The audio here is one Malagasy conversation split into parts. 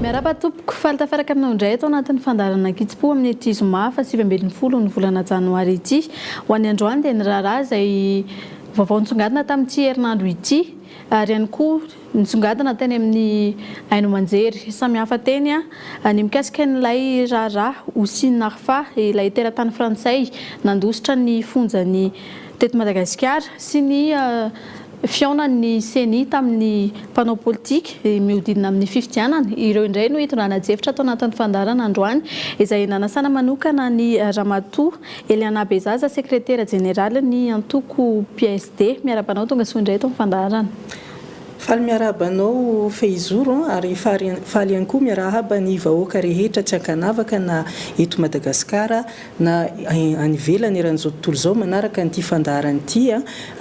miarapa tompoko falitafaraka aminao indray atao anatin'ny fandarana kitsipo amin'ny ity zoma fa 7 ny volana janoary ity ho an'ny androany dia ny raharaha izay vaovao nitsongadina tamin'ity herinandro ity ary ihany koa nitsongadina teny amin'ny Haino Manjery samihafa teny ny mikasika n'ilay raharaha Houssine Narfa ilay teratany frantsay nandositra ny fonjany teto Madagasikara sy ny fiaonan'ny CENI tamin'ny mpanao politika mihodidina amin'ny 50 anana ireo indray no hitona najefitra atao anatin'ny fandarana androany izay nanasana manokana ny Ramatoa Eliana Bezaza sekretera jeneraly ny antoko PSD miarabanao tonga soa indray atao fandarana. Faly miarabanao Feizoro ary faly ihany koa miarahaba ny vahoaka rehetra tsy ankanavaka na eto Madagasikara na any ivelany eran'izao tontolo izao manaraka n'ity fandarana ity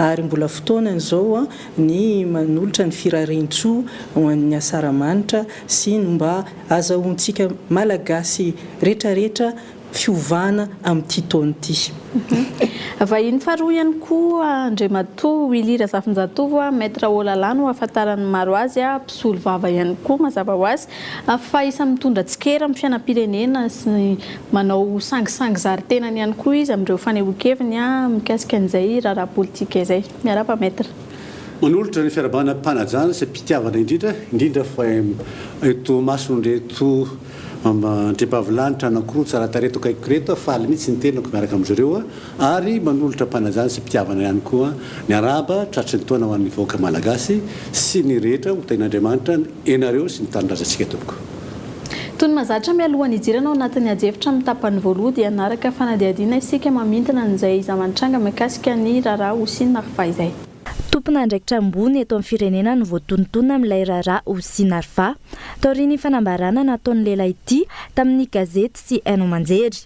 ary mbola fotoanany izao ny manolotra ny firaren-tsoa ho an'ny asaramanitra sy mba azahoantsika malagasy rehetrarehetra fiovana amin'ity taona ity. Vahiny faharoa ihany koa Andriamatoa Willy Razafindratovo maître Olalano ahafantarany maro azy mpisolo vava ihany koa mazava ho azy fa isany mitondra tsikera amin'ny fiainam-pirenena sy manao sangisangy zari-tenany ihany koa izy amin'ireo fanehoan-keviny mikasika an'izay raharaha politika izay. Miarapa maître. Manolotra ny fiarabana mpanajana sy mpitiavana indrindra fa eto mason'reto andriampavilanitra anankiroa tsara tareto kaiky reto faly mihitsy ny tenako miaraka amin'izareo ary manolotra mpanajana sy mpitiavana ihany koa ny araba tratry ny taona ho an'ny vahoaka malagasy sy ny rehetra ho tain'Andriamanitra enareo sy ny tanindrazantsika tompoko. Toy ny mahazatra mialohan'ny hijiranao anatin'ny ajefitra amin'ny tapany voaloha dia naraka fanadihadiana isika mamintana an'izay zamanitranga mikasika ny raharaha Houssine Narfa izay. Tompona andraikitra ambony eto amin'ny firenena no voatonotona amin'ilay raharaha Houssine Narfa taorian'ny fanambarana nataon'ny lehilahy ity tamin'ny gazety sy Haino Manjery.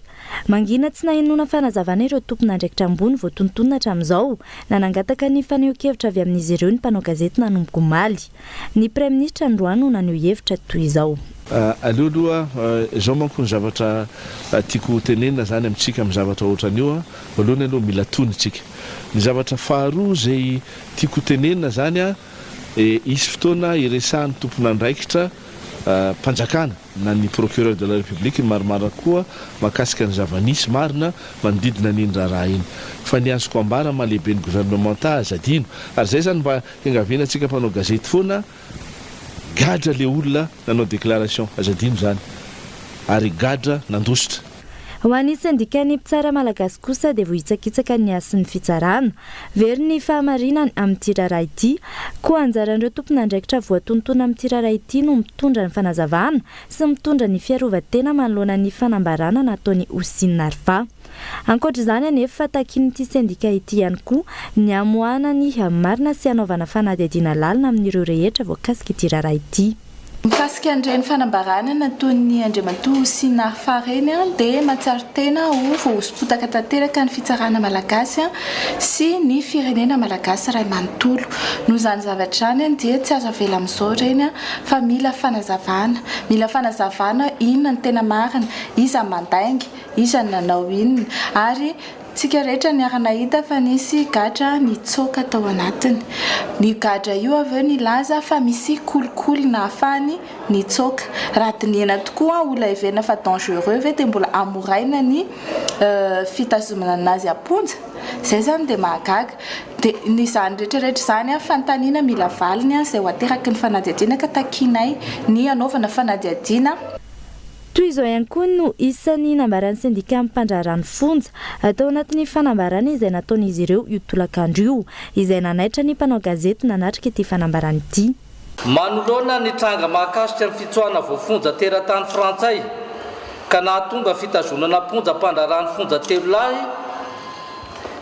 Mangina tsy nahinona fanazavana ireo tompona andraikitra ambony voatonotona hatramin'izao nanangataka ny fanehoan-kevitra avy amin'izy ireo ny mpanao gazety nanomboka omaly. Ny Prime Ministre androany no naneho hevitra toy izao. Aloha izao manko ny zavatra tiako tenenina zany amintsika amin'ny zavatra ohatran'io voalohany aloha mila tonitsika. Ny zavatra faharoa izay tiako tenenina zany isy fotoana iresahan'ny tompona andraikitra mpanjakana na ny procureur de la République maromaro koa mahakasika ny zava-nisy marina manodidina n'iny raharaha iny fa ny azoko ambara mahalehibe ny gouvernementa azadino ary zay zany mba hiangaviana antsika mpanao gazety foana gadra le olona nanao déclaration azadino zany ary gadra nandositra. Ho an'ny syndicat-ny mpitsara malagasy kosa dia vohitsakitsaka ny asin'ny fitsarana very ny fahamarinany amin'ity raharaha ity koa anjaran'ireo tompona andraikitra voatonotona amin'ity raharaha ity no mitondra ny fanazavana sy mitondra ny fiarovan-tena manoloana ny fanambarana nataon'ny Houssine Narfa. Ankoatr'izany anefa takin'ity syndicat ity ihany koa ny amoahana ny marina sy anaovana fanadihadiana lalina amin'ireo rehetra voakasika ity raharaha ity. Mikasika an'ireny fanambarana nataon'ny Andriamatoa Houssine Narfa reny dia mahatsiaro tena ho voahosom-potaka tanteraka ny fitsarana malagasy sy ny firenena malagasy iray manontolo. Noho izany zavatra izany dia tsy azo avela amin'izao reny fa mila fanazavana inona ny tena marina, iza mandainga, iza nanao inona ary tsika rehetra ny aranahita fa nisy gadra nitsoaka tao anatiny. Ny gadra io avy eo nilaza fa misy kolikoly na afahany nitsoaka. Raha dinihana tokoa olona hiverina fa dangereux ve dia mbola amoraina ny fitazomana anazy amponja. Zay zany dia mahagaga. Dia n'izany rehetrarehetra izany fanontaniana mila valiny izay ho ateraky ny fanadihadiana ka takinay ny anaovana fanadihadiana. Toy izao ihany koa no isan'ny nambaran'ny syndicat mpandrarany fonja atao anatin'ny fanambarana izay nataon'izy ireo io tolakandro io izay nanaitra ny mpanao gazety nanatrika ity fanambarana ity. Manoloana ny tranga mahakasitra ny fitsoahana voafonja teratany frantsay ka nahatonga fitazonana ponja mpandrarany fonja telo lahy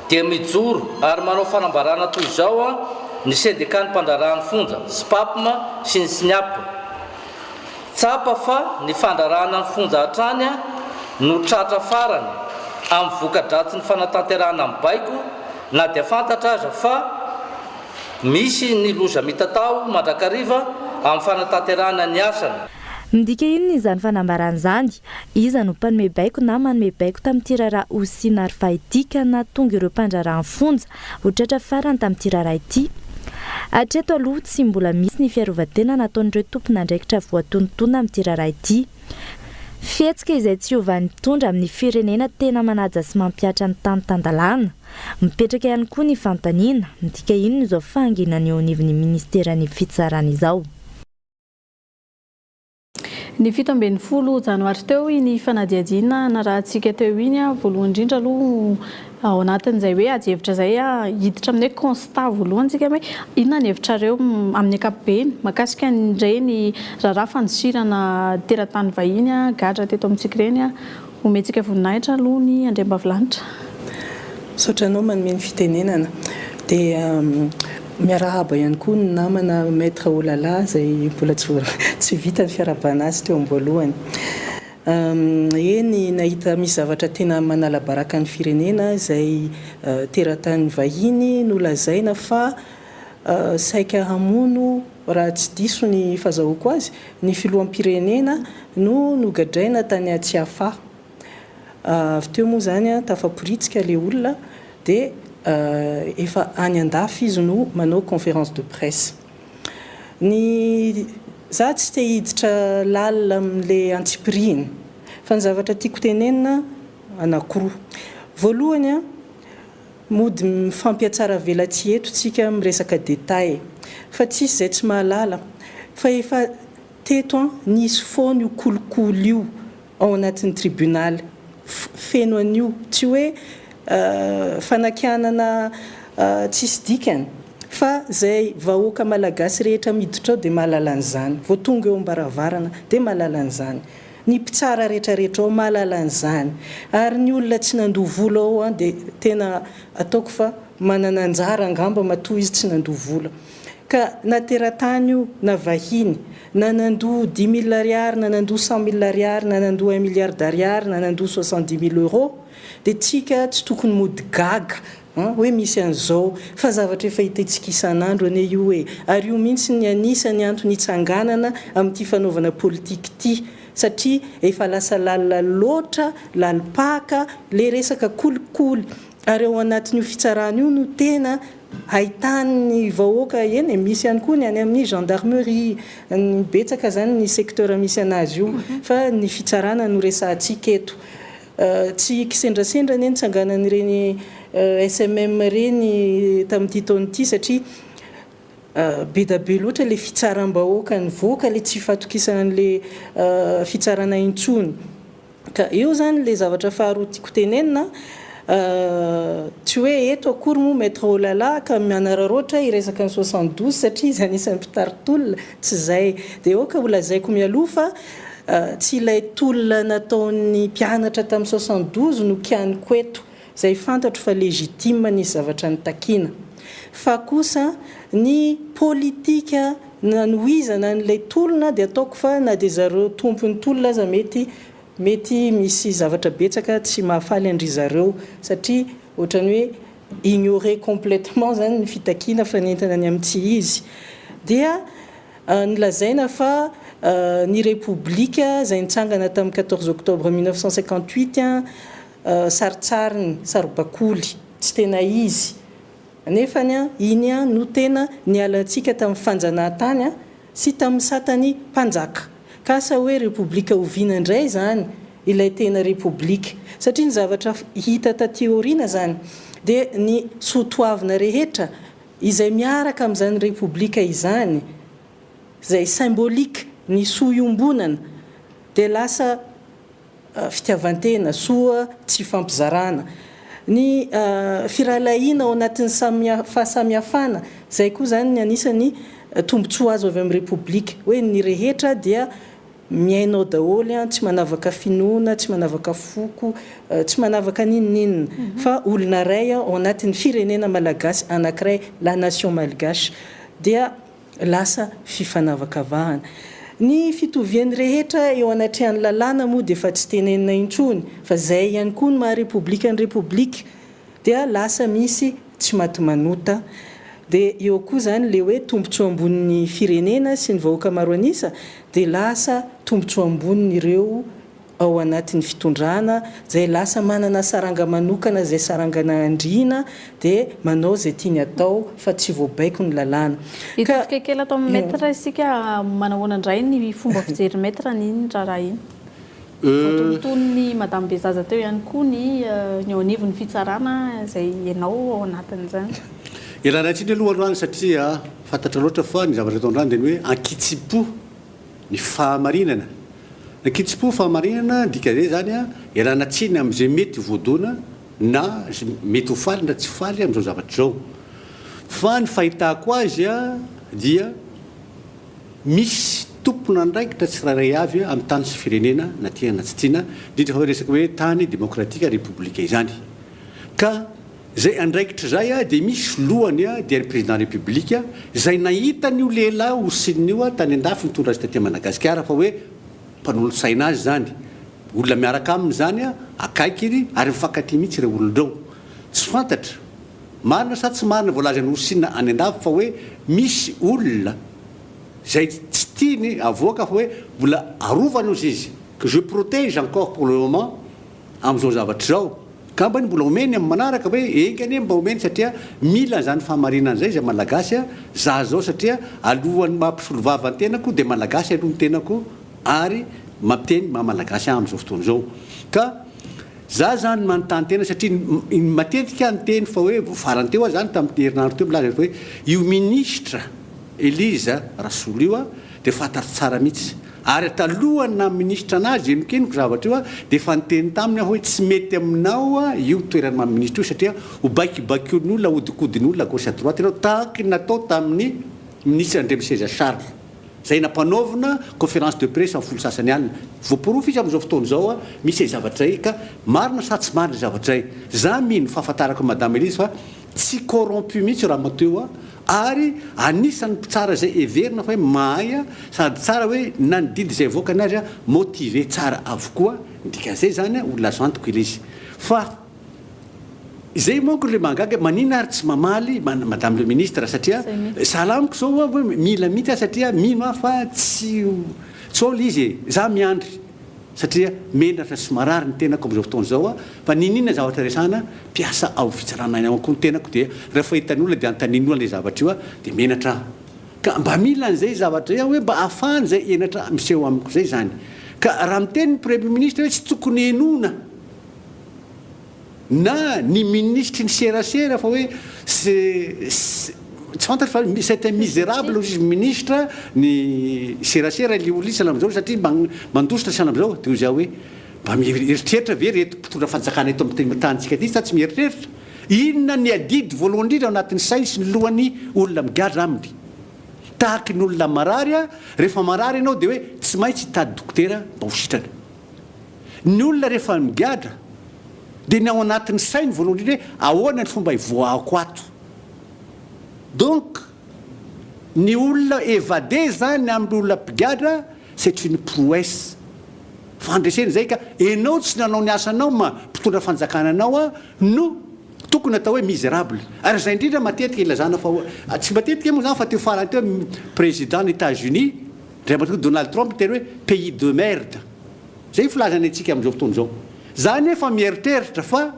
dia mijoro ary manao fanambarana toy izao ny syndicat ny mpandrarany fonja SPAPM sy ny SNIAP. Tsapa fa ny fandrarana ny fonja hatrany no tratra farany amin'ny voka-dratsy ny fanatanterahana amin'ny baiko na dia fantatra aza fa misy ny loza mitatao mandrakariva amin'ny fanatanterahana ny asany. Midika inona izany fanambarana izany? Iza no mpanome baiko na manome baiko tamin'ity raharaha Houssine Narfa ity ka nahatonga ireo mpandrarany fonja ho tratra farany tamin'ity raharaha ity. Hatreto aloha tsy mbola misy ny fiarovan-tena nataon'ireo tompon'andraikitra voatonotona amin'ity raharaha ity. Fihetsika izay tsy hiovan'ny tondra amin'ny firenena tena manaja sy mampiatra ny tany tandalana. Mipetraka ihany koa ny fantaniana, midika ino izao fahanginana eo anivon'ny ministeran'ny fitsarana izao. Ny 17 janoary teo ny fanadihadiana na raha antsika teo iny voalohany indrindra aloha ao anatin'izay hoe ady hevitra izay hiditra amin'ny constat voalohany tsika hoe inona ny hevitrareo amin'ny ankapobeny mahakasika ireny raharaha fandosirana teratany vahiny gadra teto amintsika ireny omentsika voninahitra aloha ny Andriambavilanitra. Misaotra anao manome ny fitenenana dia miarahaba ihany koa ny namana maître Olala izay mbola tsy vita ny fiarabana azy teo am-boalohany. Eny nahita misy zavatra tena manalabaraka ny firenena izay teratany vahiny nolazaina fa saika hamono raha tsy diso ny fahazahoako azy ny filoham-pirenena no nogadraina tany Atsiafa. Avy teo moa zany tafaporitsika le olona dia efa any andafy izy no manao conférence de presse. Za tsy te hiditra lalina amin'ilay antsipiriny fa ny zavatra tiako tenenina anankiroa. Voalohany mody mifampiatsara velatsy eto tsika miresaka détail fa tsisy izay tsy mahalala fa efa teto nisy foana io kolokolo io ao anatin'ny tribunal feno an'io tsy hoe fanakianana tsisy dikany fa zay vahoaka malagasy rehetra miditra ao dia mahalala an'izany, vao tonga eo ambaravarana dia mahalala an'izany, ny mpitsara rehetrarehetra ao mahalala an'izany, ary ny olona tsy nandovola ao dia tena ataoko fa manana anjara angamba matoa izy tsy nandovola. Ka na teratany io na vahiny na nandoa 10 000 ariary na nandoa 100 000 ariary na nandoa 1 milliard d'ariary na nandoa 70 000 euros dia tsika tsy tokony mody gaga hoe misy an'izao fa zavatra efa hitantsika isan'andro ane io hoe ary io mihitsy ny anisany antony hitsanganana amin'ity fanaovana politika ity satria efa lasa lalina loatra lalipaka le resaka kolikoly ary ao anatin'io fitsarana io no tena ahitany vahoaka eny misy ihany koa ny any amin'ny gendarmerie ny betsaka zany ny secteur misy anazy io fa ny fitsarana no resahantsika eto tsy kisendrasendra ny tsanganan'ireny SMM reny tamin'ity taona ity satria be da be loatra le fitsaram-bahoaka ny voaka le tsy fatokisan'le fitsarana intsony. Ka eo zany le zavatra faharoa tiako tenenina tsy hoe eto akory moa maître Olala ka mianararoatra iresaka ny 72 satria izy anisan'ny mpitaritolona tsy zay dia eo ka holazaiko mialoha fa tsy ilay tolona nataon'ny mpianatra tamin'ny 72 no kianiko eto izay fantatro fa legitime nisy zavatra nitakina fa kosa ny politika nanohizana n'ilay tolona dia ataoko fa na dia zareo tompony tolona aza mety misy zavatra betsaka tsy mahafaly andry zareo satria ohatrany hoe ignorer complètement zany ny fitakina fa nentana ny amin'tsy izy dia nilazaina fa ny république izay nitsangana tamin'ny 14 octobre 1958 saritsariny sarobakoly tsy tena izy nefany iny no tena nialantsika tamin'ny fanjanahantany sy tamin'ny satany mpanjaka kasa hoe république oviana indray zany ilay tena république satria ny zavatra hita taty aoriana zany dia ny soatoavina rehetra izay miaraka amin'izany république izany izay symbolique ny soiombonana dia lasa fitiavantena soa tsy fampizarana ny firalahiana ao anatin'ny fahasamihafana izay koa zany ny anisany tombontsoa azo avy amin'ny république hoe ny rehetra dia miainao daholy tsy manavaka finoana tsy manavaka foko tsy manavaka ninninina fa olona ray ao anatin'ny firenena malagasy anankiray la nation malgache dia lasa fifanavakavahana ny fitovian'ny rehetra eo anatrehan'ny lalàna moa dia efa tsy tenenina intsony fa zay ihany koa ny maha république ny république dia lasa misy tsy maty manota dia eo koa zany le hoe tombontsoa ambonin'ny firenena sy ny vahoaka maro anisa dia lasa tombontsoa ambonin'ireo ao anatin'ny fitondrana zay lasa manana saranga manokana zay sarangana andriana dia manao zay tiany atao fa tsy voabaiko ny lalàna hitodika kely atao amin'ny maître isika manahoana indray ny fomba fijery maître nyiny raharaha iny fotontony madame Bezaza teo ihany koa ny eo anivon'ny fitsarana zay ianao ao anatin'izany ilanantsiny aloha androany satria fantatra loatra fa ny zavatra atao androany dia ny hoe ankitsipo ny fahamarinana ankitsipo fahamarinana dika zay zany a ialana tsiny amin'izay mety voadona na mety ho faly na tsy faly amin'izao zavatra zao fa ny fahitako azy a dia misy tompona andraikitra tsirairay avy amin'ny tany sy firenena na tiana na tsy tiana indrindra fa resaka hoe tany démocratique républicain izany ka zay andraikitra zay a dia misy lohany a dia ny président république zay nahita n'io lehilahy ho sin'io a tany andafy mitondra azy taty Madagasikara fa hoe mpanolo saina azy zany olona miaraka aminy zany a akaikiny ary mifankaty mihitsy ireo olondrao tsy fantatra marina sa tsy marina voalaza ny osinina any andafy fa hoe misy olona zay tsy tiany avoaka fa hoe mbola arovana ozy izy que je protège encore pour le moment amin'izao zavatra zao ka mbany mbola omeny amin'ny manaraka hoe engany mba omeny satria mila zany fahamarinana zay zay malagasy a za zao satria alohan'ny mampisolo vava ny tenako dia malagasy aloha ny tenako ary mampiteny mamalagasy amin'izao fotoana zao ka za zany manontany tena satria matetika ny teny fa hoe farany teo a zany tamin'ny herinandro teo milaza hoe io ministre Elisa Rasolo io a dia fantatro tsara mihitsy ary talohany na ministra anazy enokeniko zavatra io a dia efa niteny taminy hoe tsy mety aminao a io toerana maministra io satria ho baikibaikon'olona hodikodin'olona gauche à droite ianao tahaka natao tamin'ny ministre André Seza Charles zay nampanaovina conférence de presse amin'ny folo sasany alina voaporofo izy amin'izao fotoana zao a misy zavatra zay ka marina sa tsy marina zavatra zay za mino fahafantarako madame Elise fa tsy corrompu mihitsy raha mateo a ary anisany tsara zay everina fa hoe mahay a sady tsara hoe na nididy zay avoakany azy a motivé tsara avokoa dikan'izay zany a olona azo antoko izy fa zay monko le mangaga manina ary tsy mamaly madame le ministre satria salamiko zao hoe mila mihitsy satria mino a fa tsy tsôly izy za miandry satria menatra sy marary ny tenako amin'izao fotoana zao a fa ninina zavatra resana mpiasa ao fitsarana any koa ny tenako dia rehefa hitany olona dia antanin'olona le zavatra io a dia menatra ka mba mila an'izay zavatra zay hoe mba ahafahany zay enatra miseho amiko zay zany ka raha miteny ny premier ministre hoe tsy tokony enona na ny ministre ny serasera fa hoe tsy fantatra fa c'est un misérable izy ministre ny serasera liolisa am'izao satria mandositra sana am'izao dia za hoe mba mieritreritra ve reto mpitondra fanjakana eto amin'ny tanyntsika ty sa tsy mieritreritra inona ny adidy voalohany indrindra ao anatin'ny sainy sy ny lohan'ny olona migadra aminy tahaky ny olona marary a rehefa marary ianao dia hoe tsy maintsy hitady dokotera mba ho sitrana ny olona rehefa migadra dia ny ao anatin'ny sainy voalohany indrindra hoe ahoana ny fomba hivoahako ato donc ny olona évadé zany amin'ny olona mpigadra c'est une prouesse fandreseny zay ka enao tsy nanao ny asanao ma mpitondra fanjakana anao a no tokony atao hoe misérable ary zay indrindra matetika ilazana fa tsy matetika moa zany fa teo farany teo président ny États-Unis ndray matoko Donald Trump teny hoe pays de merde zay filazana antsika amin'izao fotoana zao zany efa mieritreritra fa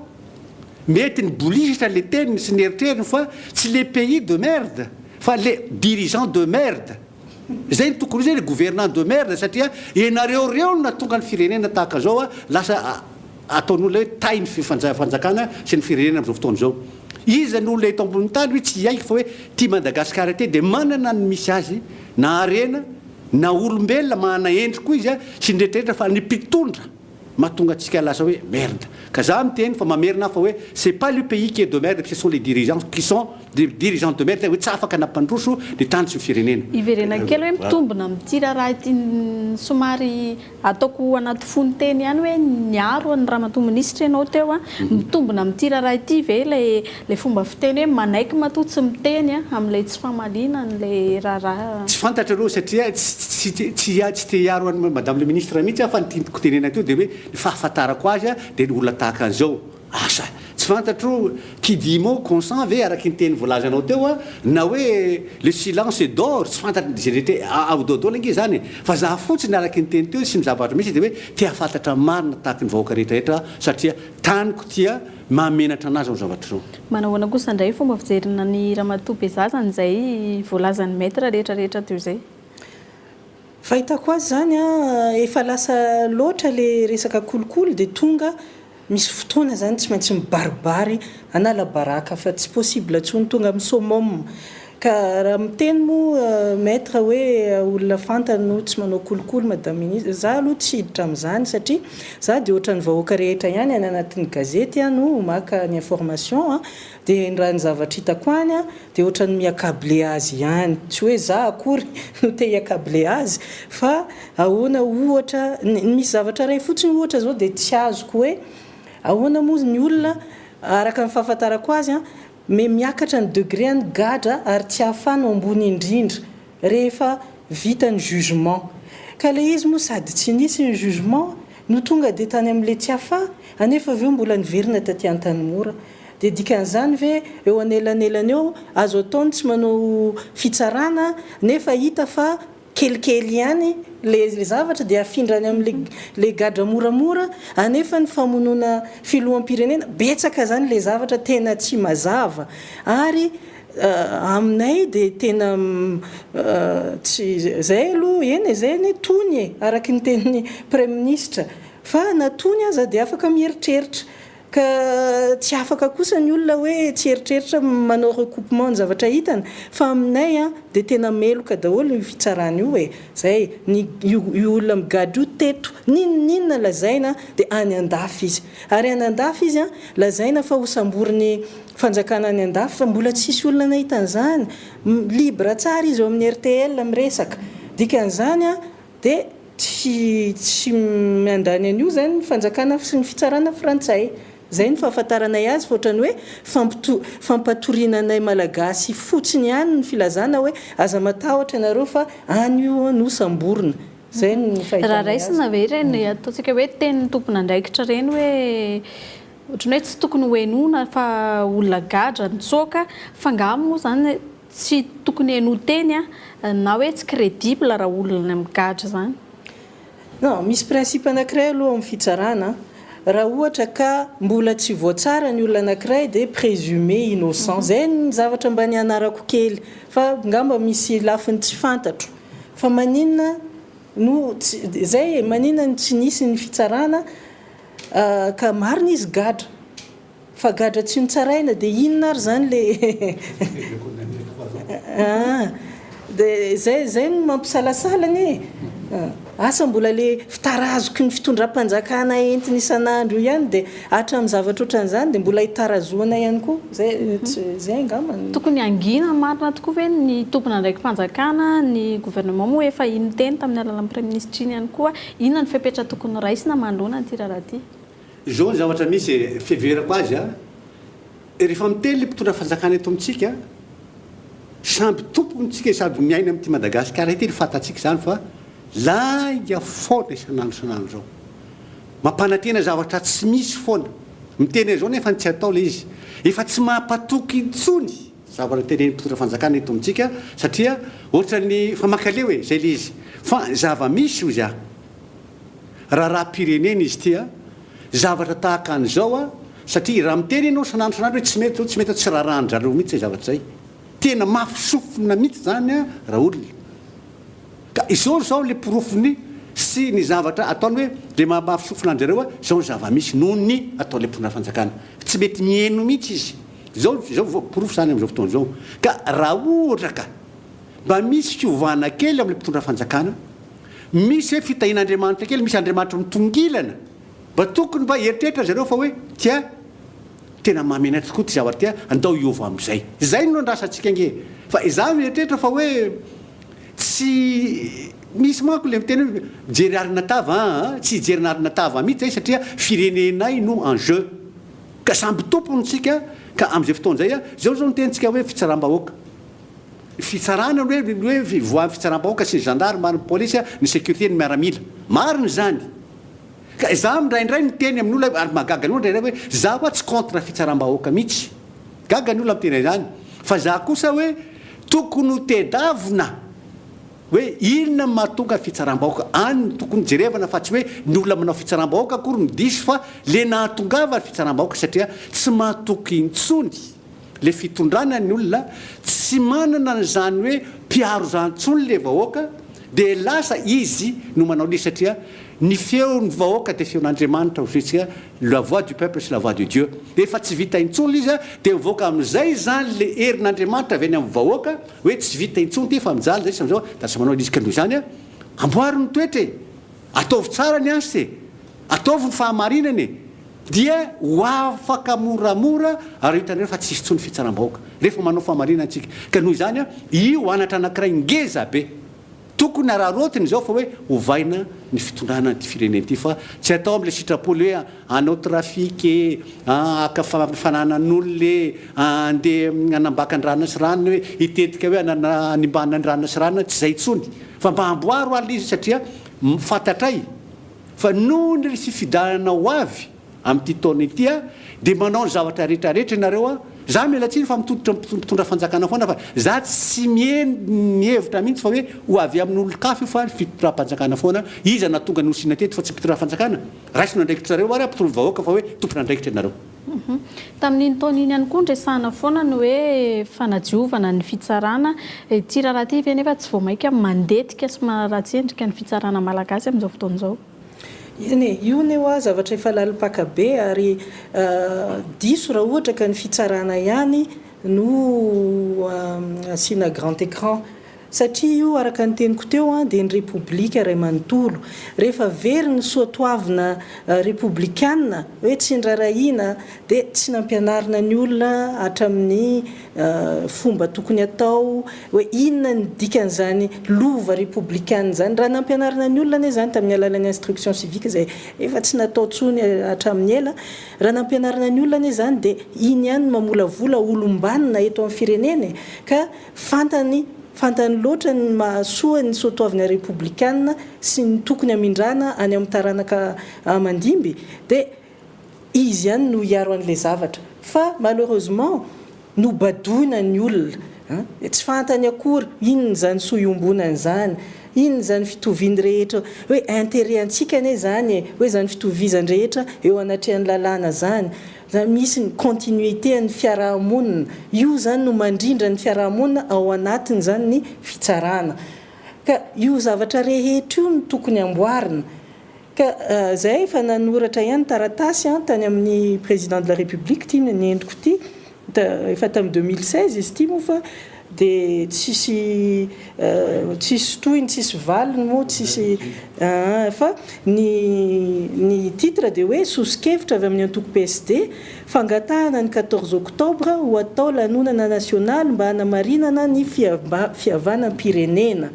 mety ny bolisitra le teniny sy ny eritreriny fa tsy le pays de merde fa le dirigeant de merde zay ny tokony zay le gouvernant de merde satria ianareo reo na tonga ny firenena tahaka zao a lasa ataon'olona hoe tainy fanjakana sy ny firenena amin'izao fotoana zao izy ny olona eto ambony tany hoe tsy aiky fa hoe tia Madagasikara ty dia manana ny misy azy na arena na olombelona manana endry koa izy a sy nyrehetrarehetra fa ny mpitondra mahatonga atsika lasa hoe merde ka za miteny fa mamerina fa hoe c'est pas le pays qui est de merde ce sont les dirigeants qui sont des dirigeants de merde hoe tsy afaka nampandroso ny tany sy ny firenena iverena kely hoe mitombona amin'ity raha ity somary ataoko anaty fony teny ihany hoe niaro ny ramatoa ministra ianao teo a mitombona amin'ity raha ity ve le fomba fiteny hoe manaiky matoa tsy miteny a amin'ilay tsy famalina n'lay raha tsy fantatra aloha satria tsy te hiaro any madame le ministre mihitsy fa nytintiko tenena teo dia hoe ny fahafantarako azy a dia ny olona tahaka an'izao asa tsy fantatro kidimo consent ve araky ny teny voalazanao teo a na hoe le silence d'or tsy fantatry zay rehetra aododola nge zany fa za fotsiny araky ny teny teo sy mizavatra mihitsy de hoe tia fantatra marina tahaky ny vahoaka rehetrarehetra satria taniko tia mamenatra anazy ao zavatra zao manahoana kosa indray fomba fijerina ny ramatoa Bezazana izay voalazan'ny maître rehetrarehetra teo zay fahitako azy zany a efa lasa loatra le resaka kolokolo de tonga misy fotoana zany tsy maintsy mibaribary anala baraka fa tsy possible tsony tonga amin'ny summum ka raha miteny moa maître hoe olona fantany no tsy manao kolokolo madame ministre za aloha tsy hiditra amin'izany satria za de ohatran'ny vahoaka rehetra ihany any anatin'ny gazety a no maka ny information a de raha ny zavatra hitako any a de ohatran'ny miakable azy ihany tsy hoe za akory no te hiakable azy fa ahoana ohatra misy zavatra ray fotsiny ohatra zao de tsy azoko hoe ahoana moa ny olona araka ny fahafantarako azy a miakatra ny degré ny gadra ary tsy ahafana ambony indrindra rehefa vita ny jugement ka le izy moa sady tsy nisy ny jugement no tonga de tany amin'le tsy afa anefa aveo mbola niverina taty an-tanymora de dikan'izany ve eo anelanelany eo azo ataony tsy manao fitsarana nefa hita fa kelikely ihany le zavatra de afindrany amin'le gadra moramora anefa ny famonoana filoham-pirenena betsaka zany le zavatra tena tsy mazava ary aminay de tena tsy zay aloha eny zay ny tony e araky ny tenin'ny premier ministre fa natony aza de afaka mieritreritra ka tsy afaka kosa ny olona hoe tsy eritreritra manao recoupement ny zavatra hitany fa aminay a de tena meloka daholo ny fitsarana io e zay ny olona migadro teto ninona lazaina de any andafy izy ary any andafy izy a lazaina fa hosamboriny fanjakana any andafy fa mbola tsisy olona nahitan'izany libre tsara izy eo amin'ny RTL miresaka dikan'izany a de tsy miandany an'io zany ny fanjakana sy ny fitsarana frantsay zay ny fahafantaranay azy fa ohatrany hoe fampatorinanay malagasy fotsiny ihany ny filazana hoe aza matahotra ianareo fa any io no samborina zay ny fahitana raha raisina ve reny ataontsika hoe tenin'ny tompona andraikitra reny hoe ohatrany hoe tsy tokony hoenona fa olona gadra nitsoaka fa ngamo zany tsy tokony heno teny a na hoe tsy crédible raha olona migadra zany non misy principe anankiray aloha amin'ny fitsarana raha ohatra ka mbola tsy voatsara ny olona anankiray de présumé innocent zay ny zavatra mba ny anarako kely fa ngamba misy lafiny tsy fantatro fa maninona no zay maninona ny tsy nisy ny fitsarana ka marina izy gadra fa gadra tsy nitsaraina de inona ary zany le de zay no mampisalasalany asa mbola le fitarazoky ny fitondram-panjakana entiny isan'andro ihany de hatramin'ny zavatra ohatran'izany de mbola hitarazoana ihany koa zay angamba tokony angina marina tokoa ve ny tompona ndraiky mpanjakana ny gouvernement moa efa iny teny tamin'ny alalan'ny premier ministre iny ihany koa inona ny fepetra tokony raisina manoloana ny ty raharaha ty zao ny zavatra misy fiverako azy a rehefa miteny le mpitondra fanjakana eto amintsika samby tompontsika sady miaina amin'ity Madagasikara ity ny fantatsika zany fa lainga foana isan'andro zao mampanantena zavatra tsy misy foana miteny zao nefa tsy atao le izy efa tsy mampatoky intsony zavatra teneny mpitondra fanjakana eto amintsika satria ohatrany fa makaleo hoe zay le izy fa zava-misy izy raha pirenena izy tia zavatra tahaka an'izao a satria raha miteny ianao san'andro hoe tsy mety tsy raharahany-drareo mihitsy zay zavatra zay tena mafisofina mihitsy zany a raha olona ka izao zao le porofony sy ny zavatra ataony hoe le mafisofina anjareo a zao ny zava-misy noho ny atao le mpitondra fanjakana tsy mety mieno mihitsy izy zao porofo zany am'izao fotoana zao ka raha ohatra ka mba misy fiovana kely am'le mpitondra fanjakana misy hoe fitahin'Andriamanitra kely misy Andriamanitra mitongilana mba tokony mba eritreritra zareo fa hoe tia tena mamena tokoa ty zavatra tia andao iova am'izay zay no andrasantsika nge fa izaho mieritreritra fa hoe tsy misy manko le miteny hoe jery arina tava tsy jerina arina tava mihitsy zay satria firenenay no en jeu ka samby tompontsika ka am'izay fotoana zay a zao no tentsika hoe fitsaram-bahoaka fitsarana hoe voan'ny fitsaram-bahoaka sy ny gendarme mariny polisy ny sécurité ny miaramila mariny zany ka za mindraindray miteny amin'olona ary mahagaga ny olona ndray hoe za hoa tsy contre fitsaram-bahoaka mihitsy gaga ny olona miteny izany fa za kosa hoe tokony ho tedavina hoe inona mahatonga fitsaram-bahoaka any tokony jerevana fa tsy hoe ny olona manao fitsaram-bahoaka akory ny diso fa le nahatongava ny fitsaram-bahoaka satria tsy mahatoky intsony le fitondrana ny olona tsy manana n'izany hoe mpiaro zantsony le vahoaka dia lasa izy no manao le satria ny feo ny vahoaka dia feon'Andriamanitra ozintsika la voix du peuple c'est la voix de Dieu dia efa tsy vita intsony izy dia mivoaka amin'izay zany le herin'Andriamanitra avy any amin'ny vahoaka hoe tsy vita intsony ty fa mijaly zay sam'izao da tsy manao disika noho izany amboary ny toetra ataovy tsara ny asy ataovy ny fahamarinany dia ho afaka moramora ary hitanareo fa tsisy tsony fitsaram-bahoaka rehefa manao fahamarinana antsika ka noho izany io anatra anankiray ngeza be tokony ararotiny zao fa hoe hovaina ny fitondrana ty fireneny ty fa tsy atao am'le sitrapoly hoe anao trafike akafananan'olole andeha anambaka ny rana sy ranony hoe hitetika hoe animbana ny rana sy ranona tsy zay tsony fa mba amboaro ala izy satria fantatray fa noho ny fifidanana ho avy amin'ity taona ity dia manao ny zavatra rehetrarehetra ianareo za mialatsiny fa mitondra fanjakana foana fa za tsy mihevitra mihitsy fa hoe ho avy amin'olon-kafy io fa fitondram-panjakana foana iza natonga ny osina teto fa tsy mpitondra fanjakana raisina andraikitrareo ary mpitondra vahoaka fa hoe tompona andraikitra ianareo tamin'iny taona iny ihany koa ndresahana foana ny hoe fanadiovana ny fitsarana ty raharaha ty ve nefa tsy voamaika mandetika sy maharatsy endrika ny fitsarana malagasy amin'izao fotoan'izao eny io ny hoa zavatra efa lalipaka be ary diso raha ohatra ka ny fitsarana ihany no asiana grand écran satria io araka ny teniko teo dia ny république ray manontolo rehefa very ny soatoavina républicaine hoe tsy ndrarahina dia tsy nampianarina ny olona hatramin'ny fomba tokony atao hoe inona ny dikan'izany lova républicaine zany raha nampianarina ny olona ane zany tamin'ny alalan'ny instruction civique zay efa tsy natao tsony hatramin'ny ela raha nampianarina ny olona ane zany dia iny ihany mamolavola olombanina eto amin'ny fireneny ka fantany loatra ny mahasoa ny soatoavina républicaine sy ny tokony amindrana any amin'ny taranaka mandimby dia izy ihany no hiaro an'ilay zavatra fa malheureusement no badoina ny olona tsy fantany akory inony zany soiombonany zany inony zany fitoviny rehetra hoe intérêt antsika ane zany hoe zany fitovizany rehetra eo anatrehan'ny lalàna zany misy ny continuité ny fiarahamonina io zany no mandrindra ny fiarahamonina ao anatiny zany ny fitsarana ka io zavatra rehetra io no tokony amboarina ka zay efa nanoratra ihany taratasy tany amin'ny président de la république ty ny endriko ty efa tamin'ny 2016 izy ty moa fa dia tsisy tohiny tsisy valiny moa tsisy fa ny titre dia hoe sosikevitra avy amin'ny antoko PSD fangatahana ny 14 octobre ho atao lanonana nationaly mba hanamarinana ny fihavanam-pirenena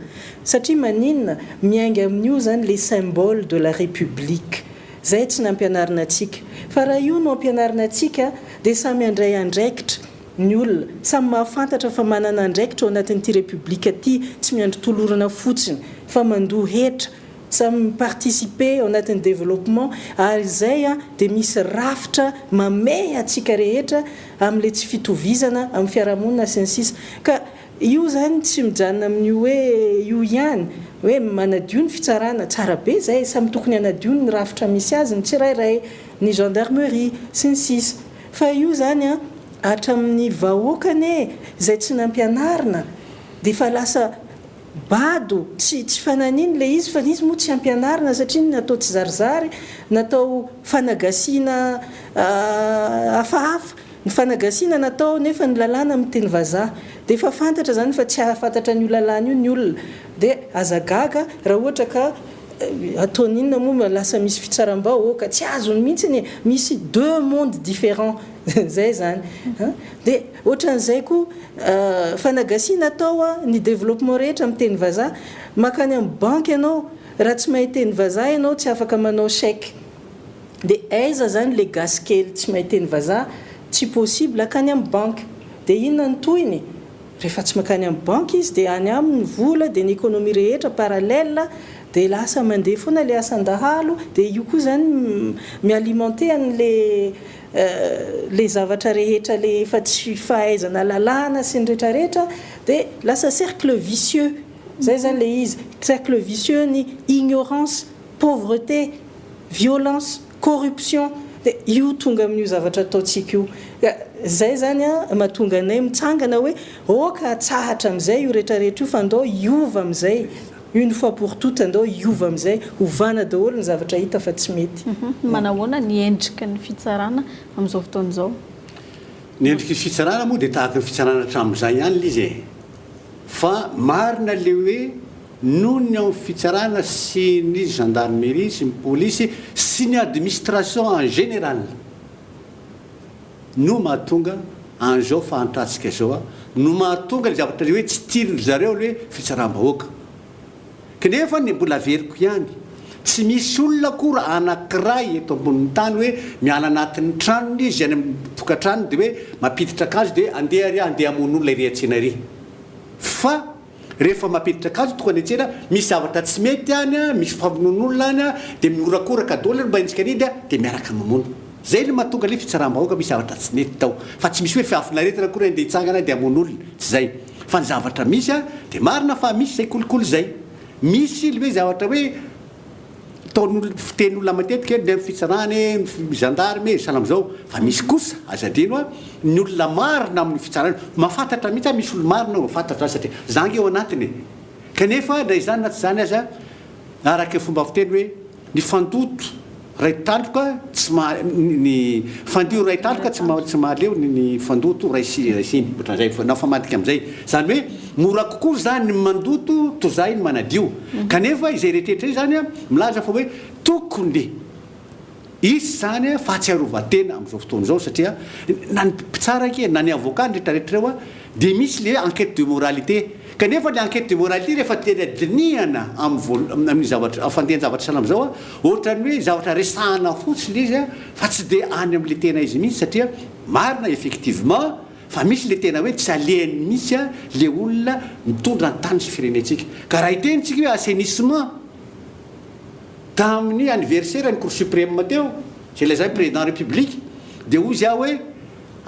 satria maninona miainga amin'io zany les symboles de la république zay tsy nampianarina atsika fa raha io no ampianarina atsika dia samy andray andraikitra ny olona samy mahafantatra fa manana andraikitra ao anatin'ity république ty tsy miandro tolorana fotsiny fa mandoha hetra samy participer ao anatin'ny développement ary zay dia misy rafitra mamey atsika rehetra amin'ilay tsy fitovizana amin'ny fiarahamonina sy ny sisa ka io zany tsy mijanona amin'io hoe io ihany hoe manadio ny fitsarana tsara be zay samy tokony hanadio ny rafitra misy azy ny tsirairay ny gendarmerie sy ny sisa fa io zany hatramin'ny vahoakane zay tsy nampianarina dia fa lasa bado tsy fananiny le izy fa izy moa tsy ampianarina satria natao tsy zarizary natao fanagasiana hafahafa ny fanagasiana natao nefa ny lalàna amin'ny teny vazaha dia efa fantatra zany fa tsy ahafantatra ny lalàna io ny olona dia azagaga raha ohatra ka ataoninona moa lasa misy fitsaram-bahoaka tsy azony mihitsy misy deux mondes différents zay zany dia ohatran'izay koa fanagasiana atao ny développement rehetra amin'ny teny vazaha makany amin'ny banky ianao raha tsy mahay teny vazaha ianao tsy afaka manao chèque dia aiza zany le gasy kely tsy mahay teny vazaha tsy possible akany amin'ny banky dia inona ny tohiny rehefa tsy makany amin'ny banky izy dia any amin'ny vola dia ny économie rehetra parallèle dia lasa mandeha foana le asan-dahalo dia io koa zany mialimente an'le le zavatra rehetra le efa tsy fahaizana lalàna sy ny rehetrarehetra dia lasa cercle vicieux zay zany le izy cercle vicieux ny ignorance pauvreté violence corruption dia io tonga amin'io zavatra ataontsika io zay zany a mahatonga anay mitsangana hoe oka tsahatra amin'izay io rehetrarehetra io fa andao iova amin'izay une fois pour toutes andao iova amin'izay ovana daholo ny zavatra hita fa tsy mety manahoana ny endrika ny fitsarana amin'izao fotoan'izao ny endriky ny fitsarana moa dia tahaka ny fitsarana hatramin'izay ihany l' izy e fa marina le hoe noho ny amin'ny fitsarana sy ny gendarmerie sy ny polisy sy ny administration en général no mahatonga an'izao fahantratsika zao a no mahatonga le zavatra le hoe tsy tiriny zareo le hoe fitsaram-bahoaka kanefa ny mbola veriko ihany tsy misy olona koa raha anankiray eto ambonin'ny tany hoe miala anatin'ny tranony izy any amin'ny tokantrano dia hoe mampiditra akazo dia andeha ry andeha hamon'olona iry antsena ry fa rehefa mampiditra akazo tokony antsena misy zavatra tsy mety any a misy famonon'olona any a dia miorakoraka daholo mba intsika ny dia miaraka mamono zay le mahatonga le fitsaram-bahoaka misy zavatra tsy mety tao fa tsy misy hoe fiafinaretina koa andeha hitsangana dia hamon'olona tsy zay fa ny zavatra misy a dia marina fa misy zay kolokolo zay misy le hoe zavatra hoe taon'olo fiten'olona matetika ny fitsarany gendarme sahala am'izao fa misy kosa azadreno a ny olona marina amin'ny fitsarany mahafantatra mihitsy misy olo marina mahafantatra azy satria zangy eo anatiny kanefa ndray zany na tsy zany aza araka fomba fiteny hoe ny fandoto ray tandroka tsy ny fandio ray tandroka tsy mahaleo ny fandoto ray siny ohatran'izay na famadika amin'izay zany hoe mora kokoa zany mandoto tozay ny manadio kanefa izay rehetrrehetra zany a milaza fa hoe tokony isy zany a fahatsiarovatena amin'izao fotoana izao satria na ny mpitsara ke na ny avocat ny rehetrarehetra reo a dia misy le enquête de moralité kanefa le enquête de moralité rehefa tena dinihana amin'ny zavatra fandehan zavatra sahala am'izao a ohatrany hoe zavatra resahana fotsiny le izy a fa tsy dia any amin'le tena izy mihitsy satria marina effectivement fa misy le tena hoe tsy alehany mihitsy a le olona mitondra ny tany sy firenentsika ka raha itenitsika hoe assainissement tamin'ny anniversaire ny cour suprême teo zay lazay président république dia ozy aho hoe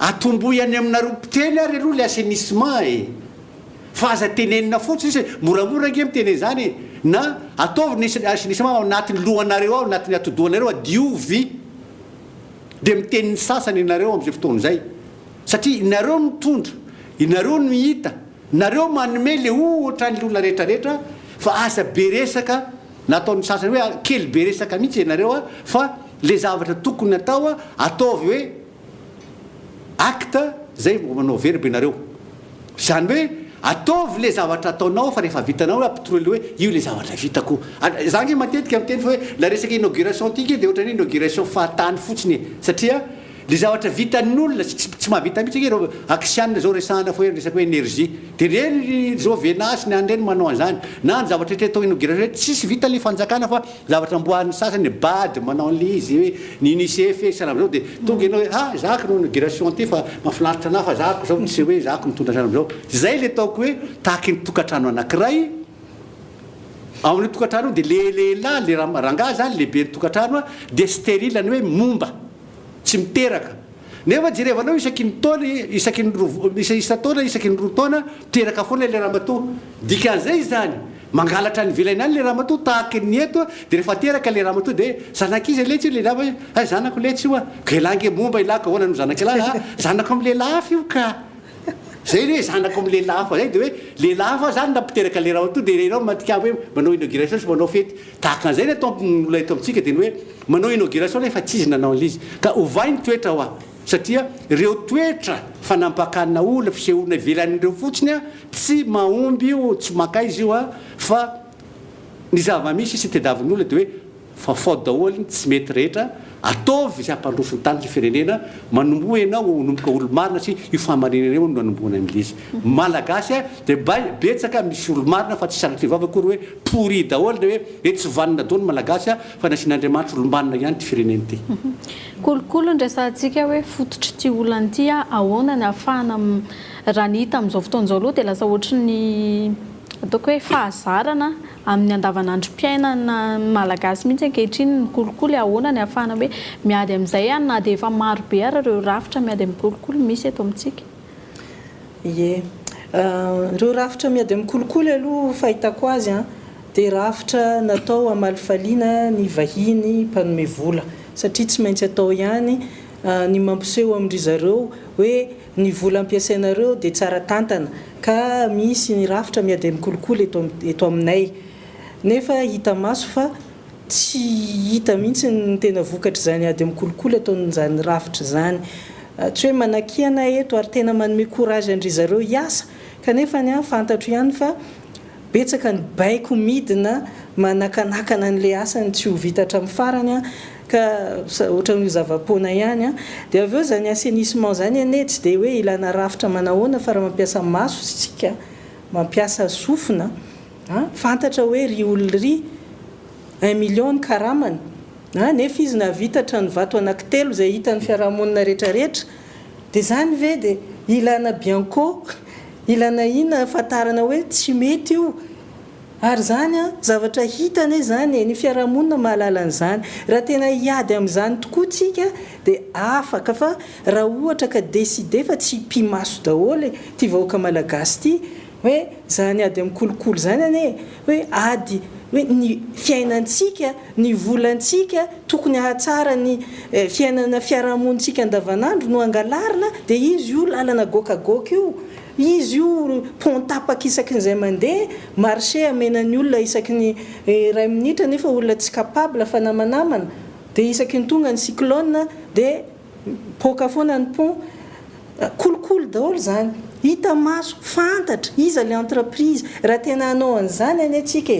atomboy any aminareo mpiteny ary aloha le assainissement e fa aza tenenina fotsiny izy moramora nge mitene zany na ataovy ny assainissement ao anatin'ny lohanareo ao anatin'ny atodohanareo adiovy dia miteniny sasany inareo amin'izay fotoana zay satria inareo mitondra inareo no hita nareo manome le ohatra ny olona rehetrarehetra fa asa be resaka nataon'ny sasany hoe kely be resaka mihitsy ianareo a fa le zavatra tokony atao a ataovy hoe acte zay manao verbe inareo zany hoe ataovy le zavatra ataonao fa rehefa vitanao ampitoroy le hoe io le zavatra vitako zangy matetika miteny fa hoe la resaka inauguration tika dia ohatra ny inauguration fahatany fotsiny satria le zavatra vitan'olona tsy mahavita mihitsy reo aksianina zao resahana fa hoe resaka hoe énergie dia reny zao venasy ny anyreny manao an'izany na ny zavatra rehetra atao inauguration hoe tsisy vita le fanjakana fa zavatra mboarin'ny sasany bady manao an'le izy hoe ny unicef sahala am'izao dia tonga ianao hoe zako no inauguration ty fa mahafinaritra anahy fa zako zao tsy hoe zako mitondra sahala am'izao zay le taoko hoe tahaky ny tokantrano anankiray amin'ny tokantrano dia le lehilahy le rangahy zany lehibe ny tokantrano a dia stérile ny hoe momba tsy miteraka nefa jerevanao isaky ny taona isaky isa taona isaky ny roa taona miteraka foana le ramatoa dikan'izay zany mangalatra ny velany any le ramatoa tahaky ny eto dia rehefa teraka le ramatoa dia zanak'izy letsy io le lava zanako letsy io a ka ilange momba ilaka hoana no zanaka ilahy zanako amin'ny lelafy io ka zay le hoe zanako amin'ny lelafy zay dia hoe lelafy zany na mpiteraka le ramatoa dia renao matikavy hoe manao inauguration sy manao fety tahaka an'izay ny ataon'olona eto amintsika dia ny hoe manao inauguration nefa tsy izy nanao an'izy ka ovay ny toetra ho a satria reo toetra fanampakanina olona fisehoana velan'ireo fotsiny a tsy mahomby io tsy maka izy io a fa ny zava-misy sy tediavin'olona dia hoe fa faute daholo tsy mety rehetra ataovy izay hampandroso ny tany sy firenena manomboa ianao nomboka olo marina sy io fahamarinana eo no anomboana amin'le izy malagasy a dia betsaka misy olo marina fa tsy saratry vava kory hoe pourri daholo dia hoe tsy vanina daony malagasy a fa nasian'andriamanitra olo marina ihany ty fireneny ty kolokolo ndraisantsika hoe fototra ty olana ty a ahoana ny ahafahana raha ny hita amin'izao fotoan'izao aloha dia lasa ohatry ny ataoko hoe fahazarana amin'ny andavanandrom-piainana malagasy mihitsy ankehitriny ny kolikoly ahoana ny ahafahana hoe miady amin'izay ihany na dia efa maro be ary ireo rafitra miady amin'ny kolikoly misy eto amintsika. Ie ireo rafitra miady amin'ny kolikoly aloha fahitako azy dia rafitra natao hamalifaliana ny vahiny mpanome vola satria tsy maintsy atao ihany ny mampiseho amindry zareo hoe ny vola ampiasainareo dia tsara tantana ka misy ny rafitra miady amin'ny kolikoly eto aminay nefa hita maso fa tsy hita mihitsy ny tena vokatra zany ady amin'ny kolikoly ataon'izany rafitra zany tsy hoe manakiana eto ary tena manome courage andry zareo hiasa kanefa ny fantatro ihany fa betsaka ny baiko midina manakanakana an'ilay asany tsy ho vita hatramin'ny farany ka ohatran'io zava-poana ihany dia avy eo zany assainissement zany ane tsy dia hoe ilana rafitra manahoana fa raha mampiasa maso sika mampiasa sofina fantatra hoe ry olonry 1 million ny karamany nefa izy navita trano vato anankitelo zay hitan'ny fiarahamonina rehetrarehetra dia zany ve dia ilana bianco ilana ina fatarana hoe tsy mety io ary zany zavatra hitany zany ny fiarahamonina mahalala an'izany raha tena hiady amin'izany tokoa tsika dia afaka fa raha ohatra ka décide fa tsy mpimaso daholo ty vahoaka malagasy ty hoe zany ady amin'ny kolikoly zany ane hoe ady hoe ny fiainantsika ny volantsika tokony hahatsara ny fiainana fiarahamonitsika andavanandro no angalarina dia izy io lalana gokagoka io izy io pont-tapaka isakin'izay mandeha marché amenany olona isaky ny 2 minitra nefa olona tsy capable fa namanamana dia isaky ny tonga ny cyclone dia poka foana ny pont kolikoly daholo zany hita maso fantatra iza le entreprise raha tena hanao an'izany any atsika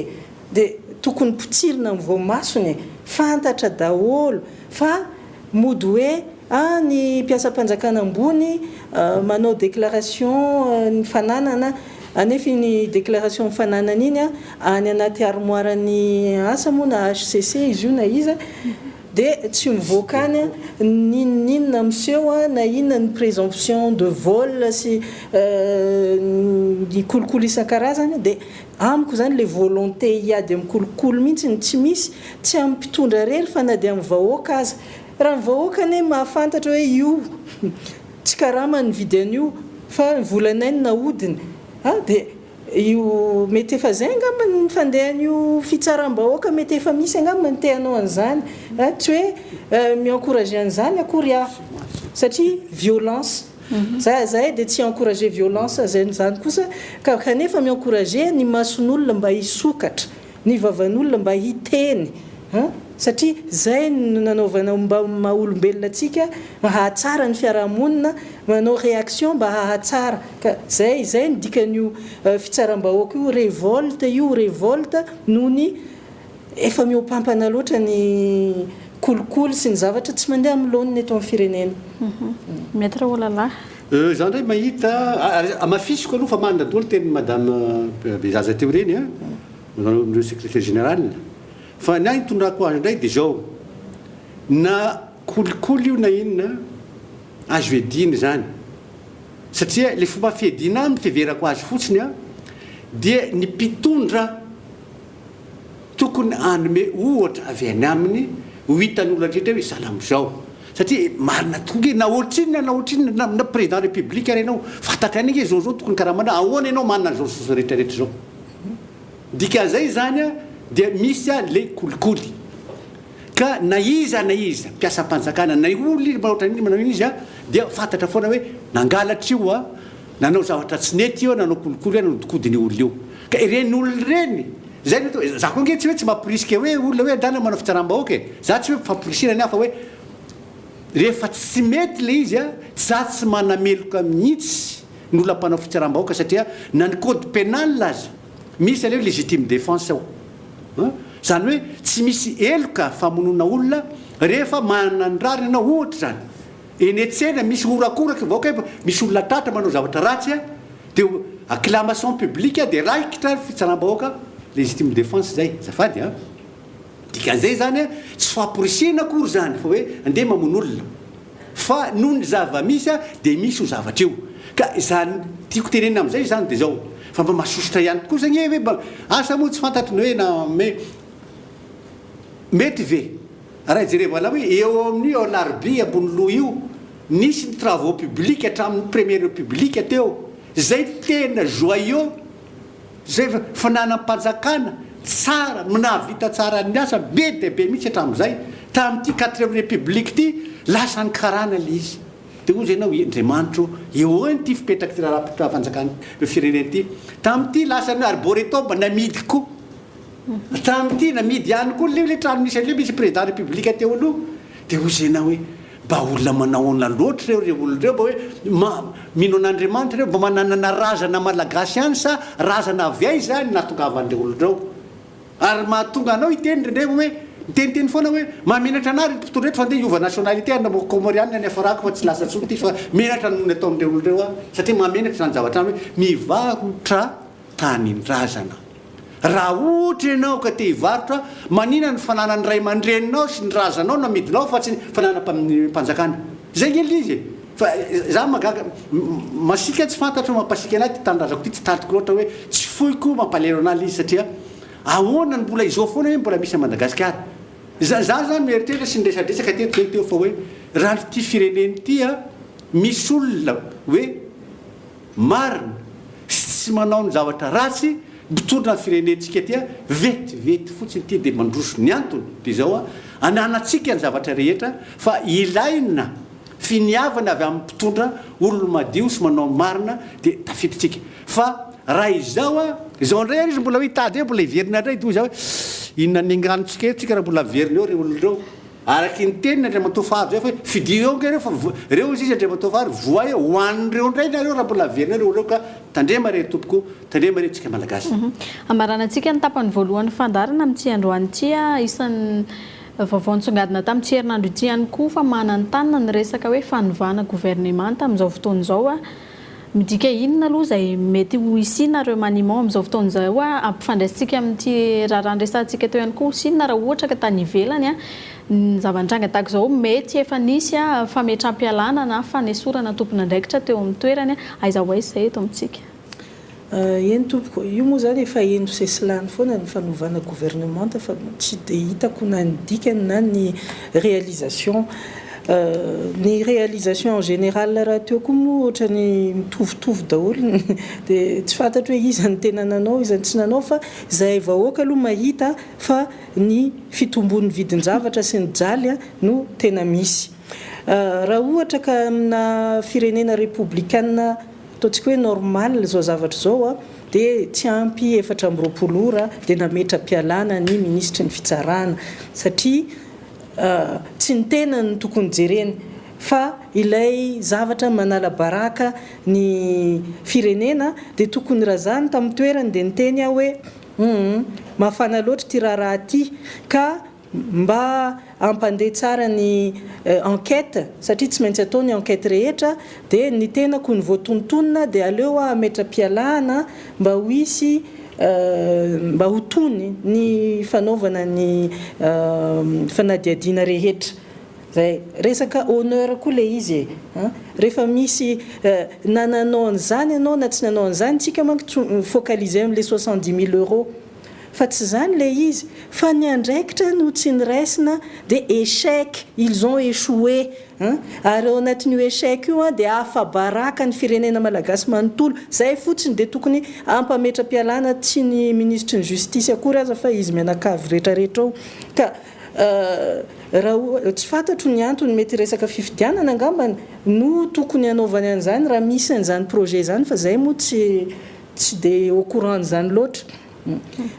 dia tokony potsirina amin'ny voamasony fantatra daholo fa mody hoe ny mpiasa-panjakana ambony manao déclaration ny fananana anefa ny déclaration ny fananana iny any anaty armoire-ny asa moa na HCC izy io na iza dia tsy mivoaka any ninona miseho na inona ny présomption de vol sy ny kolikoly isan-karazany dia amiko zany le volonté hiady amin'ny kolikoly mihitsy tsy misy tsy amin'ny mpitondra rery fa na dia amin'ny vahoaka aza raha ny vahoaka ane mahafantatra hoe io tsy karama ny vidy an'io fa volanainy na odiny dia io mety efa zay angamba ny fandehan'io fitsaram-bahoaka mety efa misy angamba ny tehanao an'izany tsy hoe mi-encouragé an'izany akory satria violence zahay dia tsy encouragé violence zany kosa kanefa mi-encouragé ny mason'olona mba hisokatra ny vavan'olona mba hiteny satria zay nanaovana mba maha-olombelona atsika mahatsara ny fiarahamonina manao réaction mba hahatsara ka zay ny dikan'io fitsaram-bahoaka io révolte noho ny efa miompampana loatra ny kolikoly sy ny zavatra tsy mandeha amin'ny laoniny eto amin'ny firenena mety raha olalahy zany ndray mahita amafisiko aloha fa manana daholo teny madame Bezaza teo reny amindreo secrétaire général fa ny any tondrako azy indray dia zao na kolikoly io na inona azo ediny zany satria le fomba fiedina amin'ny fiheverako azy fotsiny dia ny mpitondra tokony anome ohatra avy any aminy ho hitan'olona ndrindra hoe salamizao satria marina tokoa na ohatrinona na président république ary ianao fantatra any zao tokony karaha mana ahoana ianao manana zao soso rehetrarehetra zao dikan'izay zany dia misy le kolikoly ka na iza mpiasa-panjakana na olo maotra manao izy dia fantatra foana hoe nangalatra io nanao zavatra tsy nety io nanao kolikoly nanodikodiny olona io ka ireny olona reny zay za koa nge tsy hoe tsy mampirisika hoe olona hoe adrana manao fitsaram-bahoaka za tsy hoe fampirisirany hafa hoe rehefa tsy mety le izy za tsy manameloka mihitsy ny olona mpanao fitsaram-bahoaka satria na ny code pénal aza misy aleo légitime défense ao zany hoe tsy misy eloka famonona olona rehefa manandrarina anao ohatra zany eny antsena misy orakoraka vahoaka misy olona tratra manao zavatra ratsy dia acclamation publique dia raikitra fitsaram-bahoaka légitime défense zay zafady dikan'izay zany tsy famporisihana akory zany fa hoe andeha mamono olona fa noho ny zava-misy dia misy ho zavatra io ka zany tiako tenenina amin'izay zany dia zao fa mba mahasosotra ihany koa zany hoe mba asa moa tsy fantatry ny hoe na mety ve raha jereva la hoe eo amin'ny ao larbi ambony loha io nisy ny travaux publics hatramin'ny première république teo zay tena joyeux zay fananam-panjakana tsara nahavita tsara ny asa be dia be mihitsy hatramin'izay tamin'ity 4e république ty lasa ny karana le izy dia hoy zay nao andriamanitro eo any ty fipetraka ty raha-fanjakana firenena ty tamin'ity lasa ny arboreto mba namidy koa tamin'ity namidy ihany koa le trano misy aleo misy président république teo aloha dia hoy zay na hoe mba olona manaona loatra reo olona reo mba hoe mino an'andriamanitra reo mba mananana razana malagasy ihany sa razana avy ay zany natongavan'ireo olona reo ary mahatonga anao hiteny rendreo hoe miteniteny foana hoe mamenatra anary mpitondra eto fa ndeha iova nationalité ana comorianina any afarako fa tsy lasa tsony ty fa menatra nony atao amin'ireo olona reo satria mamenatra zany zavatra hoe mivarotra tanin-drazana raha ohatra ianao ka te hivarotra manina ny fananany ray aman-dreninao sy ny razanao namidinao fa tsy fananam-panjakana zay ngely izy fa za magaga masika tsy fantatro mampasika anahy ty tanindrazako ty tsy tatiko loatra hoe tsy foiko mampalero anazy izy satria ahoana ny mbola izao foana hoe mbola misy Madagasikara za zany mieritreritra sy nresadresaka teo fa hoe raha ty fireneny ty misy olona hoe marina sy manao ny zavatra ratsy mitondra ny firenentsika ty vetivety fotsiny ty dia mandroso ny antony dia zao ananatsika ny zavatra rehetra fa ilaina finiavana avy amin'ny mpitondra olona madio sy manao marina dia tafiditsika fa raha izao izao ndray ary izy mbola hoe hitady hoe mbola hiverina indray toy zao hoe inona nianganontsika eo tsika raha mbola verina eo reo olona reo araky ny teniny Andriamantoafary zay fa fidio eo reo fa reo izy Andriamantoafary voa eo hoan'ireo ndray nareo raha mbola verina reo reo ka tandrema re tompoko tandrema re tsika malagasy amaranantsika ny tapany voalohany fandarana amin'ity androany ity isan'ny vaovao nitsongadina tamin'ity herinandro ity ihany koa fa manan-tanina ny resaka hoe fanovana gouvernemanta amin'izao fotoana izao midika inona aloha zay mety ho isinareo maniman amin'izao fotoana izao ampifandraisitsika amin'ity raha andresantsika teo ihany koa sinona raha ohatra ka tany ivelany ny zava-nitranga tahaka izao mety efa nisy fametram-pialana na fanesorana tompon'andraikitra teo amin'ny toerany aiza ho aiza eto amintsika eny tompoko io moa zany efa eno sesilany foana ny fanovana gouvernemanta fa tsy dia hitako na ny dikany na ny réalisation ny réalisation en général raha teo koa moa ohatra ny mitovitovy daholo dia tsy fantatro hoe iza ny tena nanao iza ny tsy nanao fa izay vahoaka aloha mahita fa ny fitombon'ny vidin-javatra sy ny jaly no tena misy raha ohatra ka amina firenena républicaine ataontsika hoe normal zao zavatra zao dia tsy ampy 4 ora dia nametra-pialana ny ministra ny fitsarana satria tsy ny tena ny tokony jereny fa ilay zavatra manala baraka ny firenena dia tokony raha zany tamin'ny toerany dia niteny aho hoe mafana loatra ty raha ty ka mba ampandeha tsara ny enquête satria tsy maintsy atao ny enquête rehetra dia ny tenako ny voatontonona dia aleo ametra-pialana mba ho isy mba ho tony ny fanaovana ny fanadiadiana rehetra zay resaka honneur koa le izy rehefa misy nananao an'izany ianao na tsy nanao an'izany tsika manko focaliser am'le 70 000 euros fa tsy zany le izy fa ny andraikitra no tsy niraisina dia échec ils ont échoué ary ao anatin'io échec io dia afa-baraka ny firenena malagasy manontolo zay fotsiny dia tokony ampametra-pialana tsy ny ministre ny justice akory aza fa izy mianakavy rehetrarehetra ao ka raha tsy fantatro ny antony mety resaka fifidianana angambany no tokony anaovany an'izany raha misy an'izany projet zany fa zay moa tsy dia au courant n'izany loatra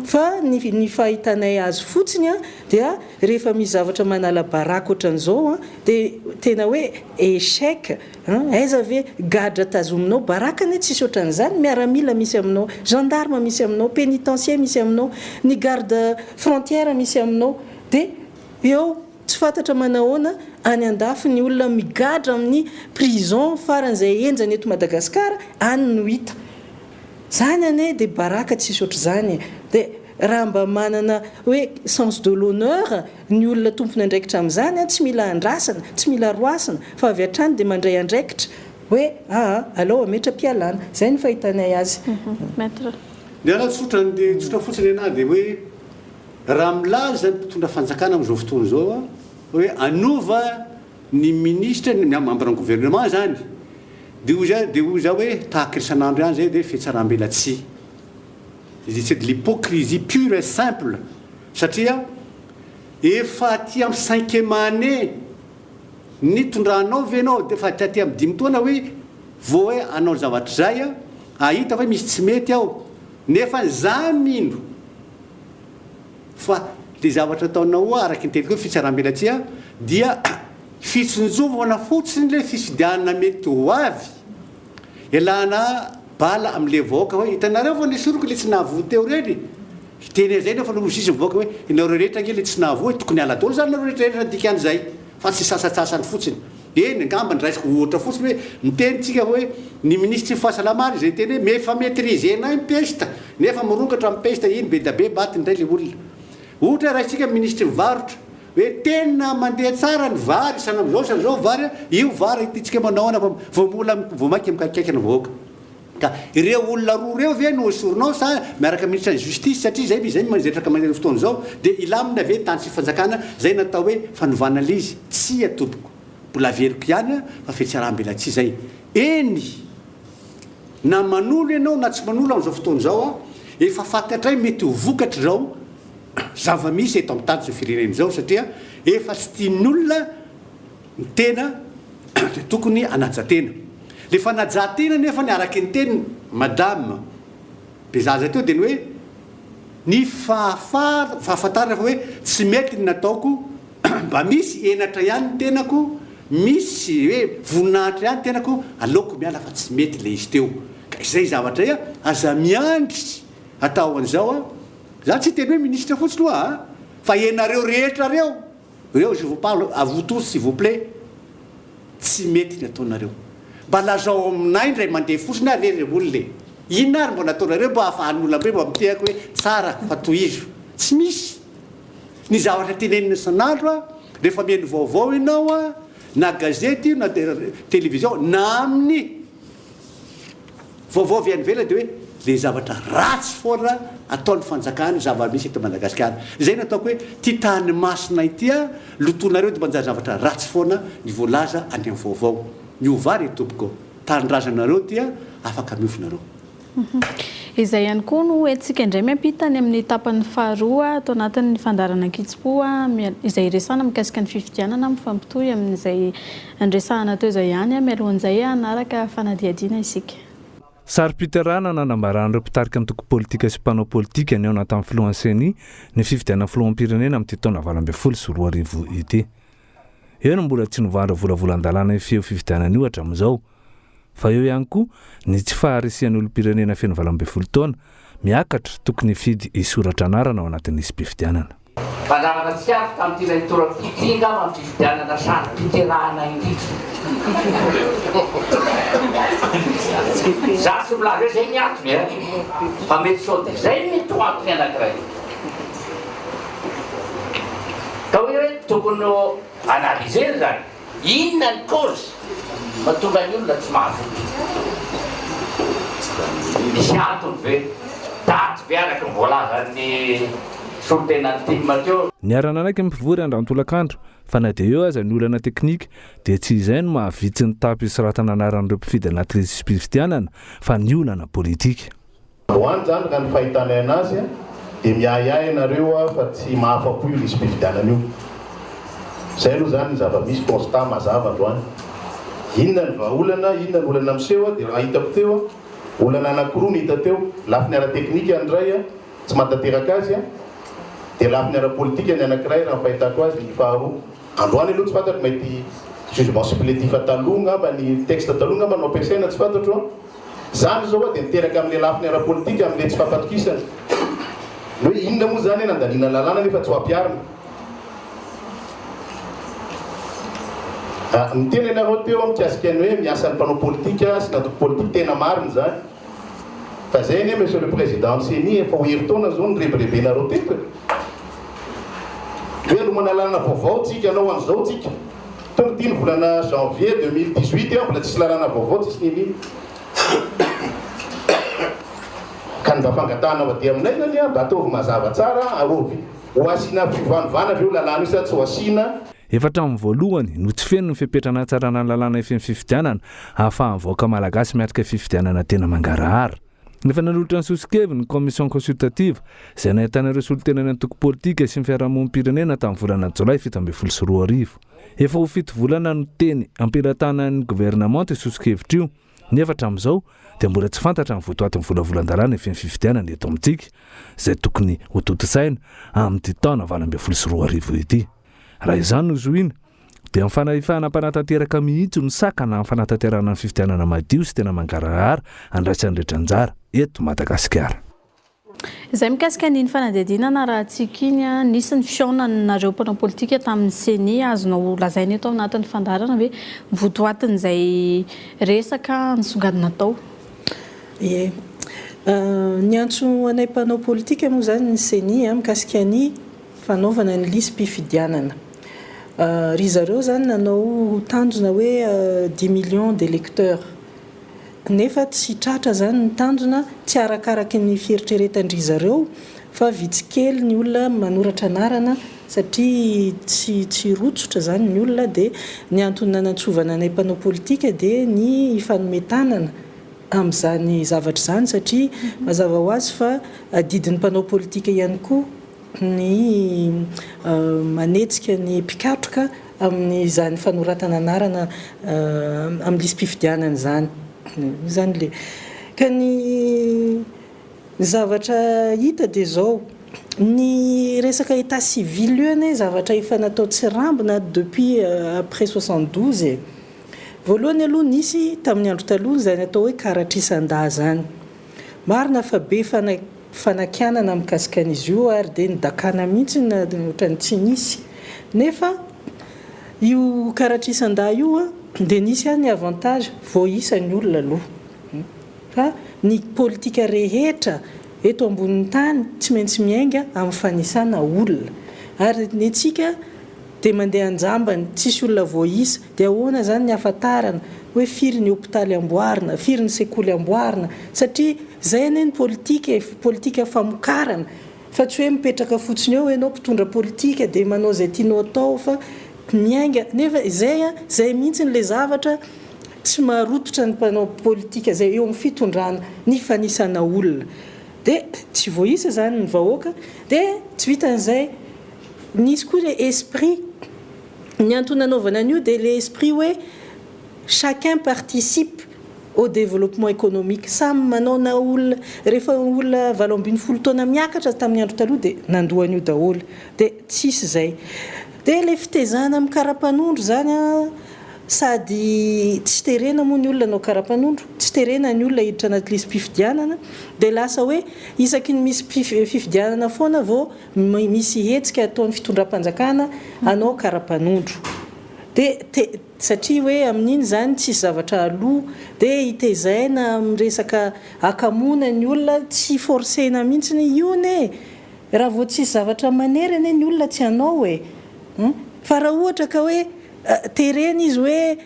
fa ny fahitanay azy fotsiny dia rehefa misy zavatra manala baraka ohatran'izao dia tena hoe échec aiza ve gadra tazominao baraka ny tsisy ohatran'izany miaramila misy aminao gendarme misy aminao pénitencier misy aminao ny garde frontière misy aminao dia eo tsy fantatra manahoana any andafy ny olona migadra amin'ny prison faran'izay enjany eto Madagasikara any no hita zany ane dia baraka tsisy ohatr' zany dia raha mba manana hoe sens de l'honneur ny olona tompony andraikitra amin'izany tsy mila andrasana tsy mila roasana fa avy hatrany dia mandray andraikitra hoe alao ametra-pialana zay ny fahitanay azy maître ny ana tsotra fotsiny ana dia hoe raha milaza ny mpitondra fanjakana amin'izao fotoana izao a hoe anova ny ministre ny membre ny gouvernement zany dia hoy zao hoe tahaka isan'andro ihany zay dia fihetsaram-bela tsy c'est de l'hypocrisie pure et simple satria efa aty amin'ny 5e année ny tondranao venao dia efa aty amin'ny 5 taona hoe vao hoe anao zavatra zay a ahita hoe misy tsy mety ao nefa za mino fa le zavatra ataonao araky ny teliko hoe fitsaram-bela tsy a dia fitsonjovana fotsiny le fifidianana mety ho avy ialana bala amin'le vahoaka hoe hitanareo fa nesoroko le tsy nahavoa teo reny teny zay nefa nosisy mivoaka hoe inareo rehetra nge le tsy nahavoa tokony ala dolo zany nareo rehetrarehetra dikan'izay fa tsy sasatsasany fotsiny eny angamba ny raisiko ohatra fotsiny hoe mitenyntsika hoe ny ministre fahasalamana zay teny hoe mefa maîtrisena impesta nefa mirongatra mipesta iny be da be batiny ndray le olona ohatra raisitsika ministre mivarotra hoe tena mandeha tsara ny vary sana am'izao sana zao vary io vary itsika manao ana vao mainky mikakikaiky ny vahoaka ka ireo olona roa reo ve no soronao sa miaraka ministre ny justice satria zay mazetraka mandeha fotoana zao dia ilamina ve tany sy fanjakana zay natao hoe fanovana lizy tsy atoboko mbola veriko ihany fa fihetsaram-bela tsy zay eny na manolo ianao na tsy manolo amin'izao fotoana zao a efa fantatray mety ho vokatra zao zava-misy eto amin'ny tany sy firenena zao satria efa tsy tian'olona ny tena tokony anajatena le fanajatena nefa ny araky ny teny madame bezaza teo dia ny hoe ny fahafantarana fa hoe tsy mety ny nataoko mba misy enatra ihany ny tenako misy hoe voninahitra ihany tenako aleoko miala fa tsy mety le izy teo ka izay zavatra ia aza miandry atao an'izao a za tsy teny hoe ministre fotsiny loa fa ianareo rehetra reo je vous parle à vous tous s'il vous plaît tsy mety ny ataonareo mba lazao aminay ndray mandeha fotsiny arery olona inona ary mbo nataonareo mba ahafahan'olona be mba mitehako hoe tsara fa tohizo tsy misy ny zavatra tenenina isan'andro a rehefa mihaino vaovao ianao a na gazety na télévision na amin'ny vaovao avy any vela dia hoe le zavatra ratsy foana ataon'ny fanjakana zava-misy eto Madagasikara zay nataoko hoe ty tany masina itya lotonareo dia manjary zavatra ratsy foana ny voalaza any amin'ny vaovao ny ovary tompoko tanindrazanareo dia afaka miofinareo izay ihany koa no etsika indray miampitany amin'ny tapany faharoa atao anatin'ny fandarana kitsipoa izay resana mikasika ny fifidianana mifampitohy amin'izay andresahana teo izay ihany mialohan'izay anaraka fanadiadiana isika sary-piterana nanambaran'ireo mpitarika amin'ny toko politika sy mpanao politika ny ao anatin'ny filohanseny ny fifidiana filoham-pirenena amin'ny taona 2020 sy 2020 ity eo no mbola tsy novandra volavolan-dalàna feo fifidianana io hatramin'izao fa eo ihany koa ny tsy faharisian'ny olom-pirenena feno 2020 taona miakatra tokony fidy isoratra anarana ao anatin'isy mpifidianana fanavana tsy afo tamin'ity naitora-pitinga amin'ny fifidianana sary-piterahana indritra za sy milaza zay ny atony fa mety saoty zay mety ho antony anankiray ka hoe tokony analiser zany inona ny cause mahatonga ny olona tsy mahavoky misy antony ve daty ve araky ny voalazan'ny soltenany tima teo niarana anaiky mpivory andrantolakandro fa na dia eo aza ny olana teknika dia tsy izay no mahavitsy ny tapy sy ratananaran'ireo mpifidy anaty sy mpifidianana fa ny olana politika hoany zany ka ny fahitanay anazy dia miahiahy ianareo fa tsy mahafapo io nisy mpifidianana io zay aloha zany ny zava-misy constat mazava androany inona ny vaolana inona ny olana miseho dia ahitako teo olana anankiroa ny hita teo lafiny ara-teknika andray tsy matateraka azy dia lafiny ara-politika ny anankiray raha fahitako azy ny faharoa androany aloha tsy fantatro mety jugement supplétif taloha ngamba ny texte taloha ngamba no ampiasaina tsy fantatro zany zao dia niteraka amin'le lafiny ara-politika amin'le tsy fampatokisana hoe inona moa zany nandaniana lalàna nefa tsy ho ampiarina miteny ianareo teo mikasika ny hoe miasan'ny mpanao politika sy natoko politika tena mariny zany fa zay anie monsieur le président seni efa ho herin-taona zao ny rebelebenareo teto hoe alo manalàna vaovao tsika anao an'izao tsika tonga ty ny volana janvier 2018 mbola tsisy larana vaovao tsisy nini ka ny mba fangatana vaty aminay zany mba ataovy mazava tsara arovy ho asiana fivanovana reo lalàna io sa tsy ho asiana efatra amin'ny voalohany no tsy feno ny fipetrana tsarana lalàna FM fifidianana ahafahan'ny vahoaka malagasy miatrika fifidianana tena mangarahara. Nefa nanolotra ny sosikeviny ny commission consultative izay nahitana ireo solotenany antoko politika sy ny fiarahamonim-pirenena tamin'ny volana jolay 2024. Efa ho 7 volana no teny ampiratana ny gouvernement sosikevitra io nefa hatramin'izao dia mbola tsy fantatra ny votoatin'ny volavolan-dalàna FM fifidianana eto amintsika izay tokony ho totosaina amin'ity taona 2024 ity. Raha izany no zoina dia amin'ny fanahifahana mpanantanteraka mihitsy no sakana amin'ny fanatanterana ny fifidianana madio sy tena mangarahara andraisany rehetra anjara eto Madagasikara. Izay mikasika ny fanadihadianana raha tsika iny nisy ny fihaonanareo mpanao politika tamin'ny CENI azonao lazaina eto anatin'ny fandarana hoe votoatin'izay resaka nisongadina tao. Ie. Ny antso anay mpanao politika moa zany ny CENI mikasika ny fanaovana ny lisy mpifidianana. Ry zareo zany nanao tanjona hoe 10 millions d'électeurs. Nefa tsy tratra zany ny tanjona tsy arakaraky ny fieritreretandry zareo fa vitsy kely ny olona manoratra anarana satria tsy rotsotra zany ny olona dia ny antony nanantsovana anay mpanao politika dia ny fanometanana amin'izany zavatra zany satria mazava ho azy fa didin'ny mpanao politika ihany koa ny manetsika ny mpikatroka amin'izany fanoratana anarana amin'ny lisy mpifidianana zany le ka ny zavatra hita dia zao ny resaka état civil io ane zavatra efa natao tsirambina depuis après 72 voalohany aloha nisy tamin'ny andro taloha zany atao hoe karatrisan-dà zany marina fa be fanakianana mikasika an'izy io ary dia nidakana mihitsy ohatrany tsy nisy nefa io karatrisan-dà io dia nisy any avantage voaisa ny olona aloha fa ny politika rehetra eto ambonin'ny tany tsy maintsy miainga amin'ny fanisana olona ary ny antsika dia mandeha anjambany tsisy olona voaisa dia ahoana zany ny afatarana hoe firy ny hôpitaly amboarina firy ny sekoly amboarina satria zay ane ny politika famokarana fa tsy hoe mipetraka fotsiny eo ianao mpitondra politika dia manao zay tianao atao fa miainga nefa zay mihitsy n'le zavatra tsy marototra ny mpanao politika zay eo amin'ny fitondrana ny fanisana olona dia tsy voaisa zany ny vahoaka dia tsy vitan'izay nisy koa le esprit ny antony anaovana an'io dia le esprit hoe chacun participe au développement économique samy manao na olona rehefa olona 20 taona miakatra tamin'ny andro taloha dia nandohan'io daholo dia tsisy zay dia le fitezana amin'ny karapanondro zany sady tsy terena moa ny olona anao karapanondro tsy terena ny olona hiditra anaty lisy mpifidianana dia lasa hoe isaky ny misy fifidianana foana vao misy hetsika ataon'ny fitondram-panjakana anao karapanondro dia satria hoe amin'iny zany tsisy zavatra aloha dia hitezaina amin'ny resaka akamona ny olona tsy forcena mihitsy io ne raha vao tsisy zavatra manery ane ny olona tsy anao fa raha ohatra ka hoe terena izy hoe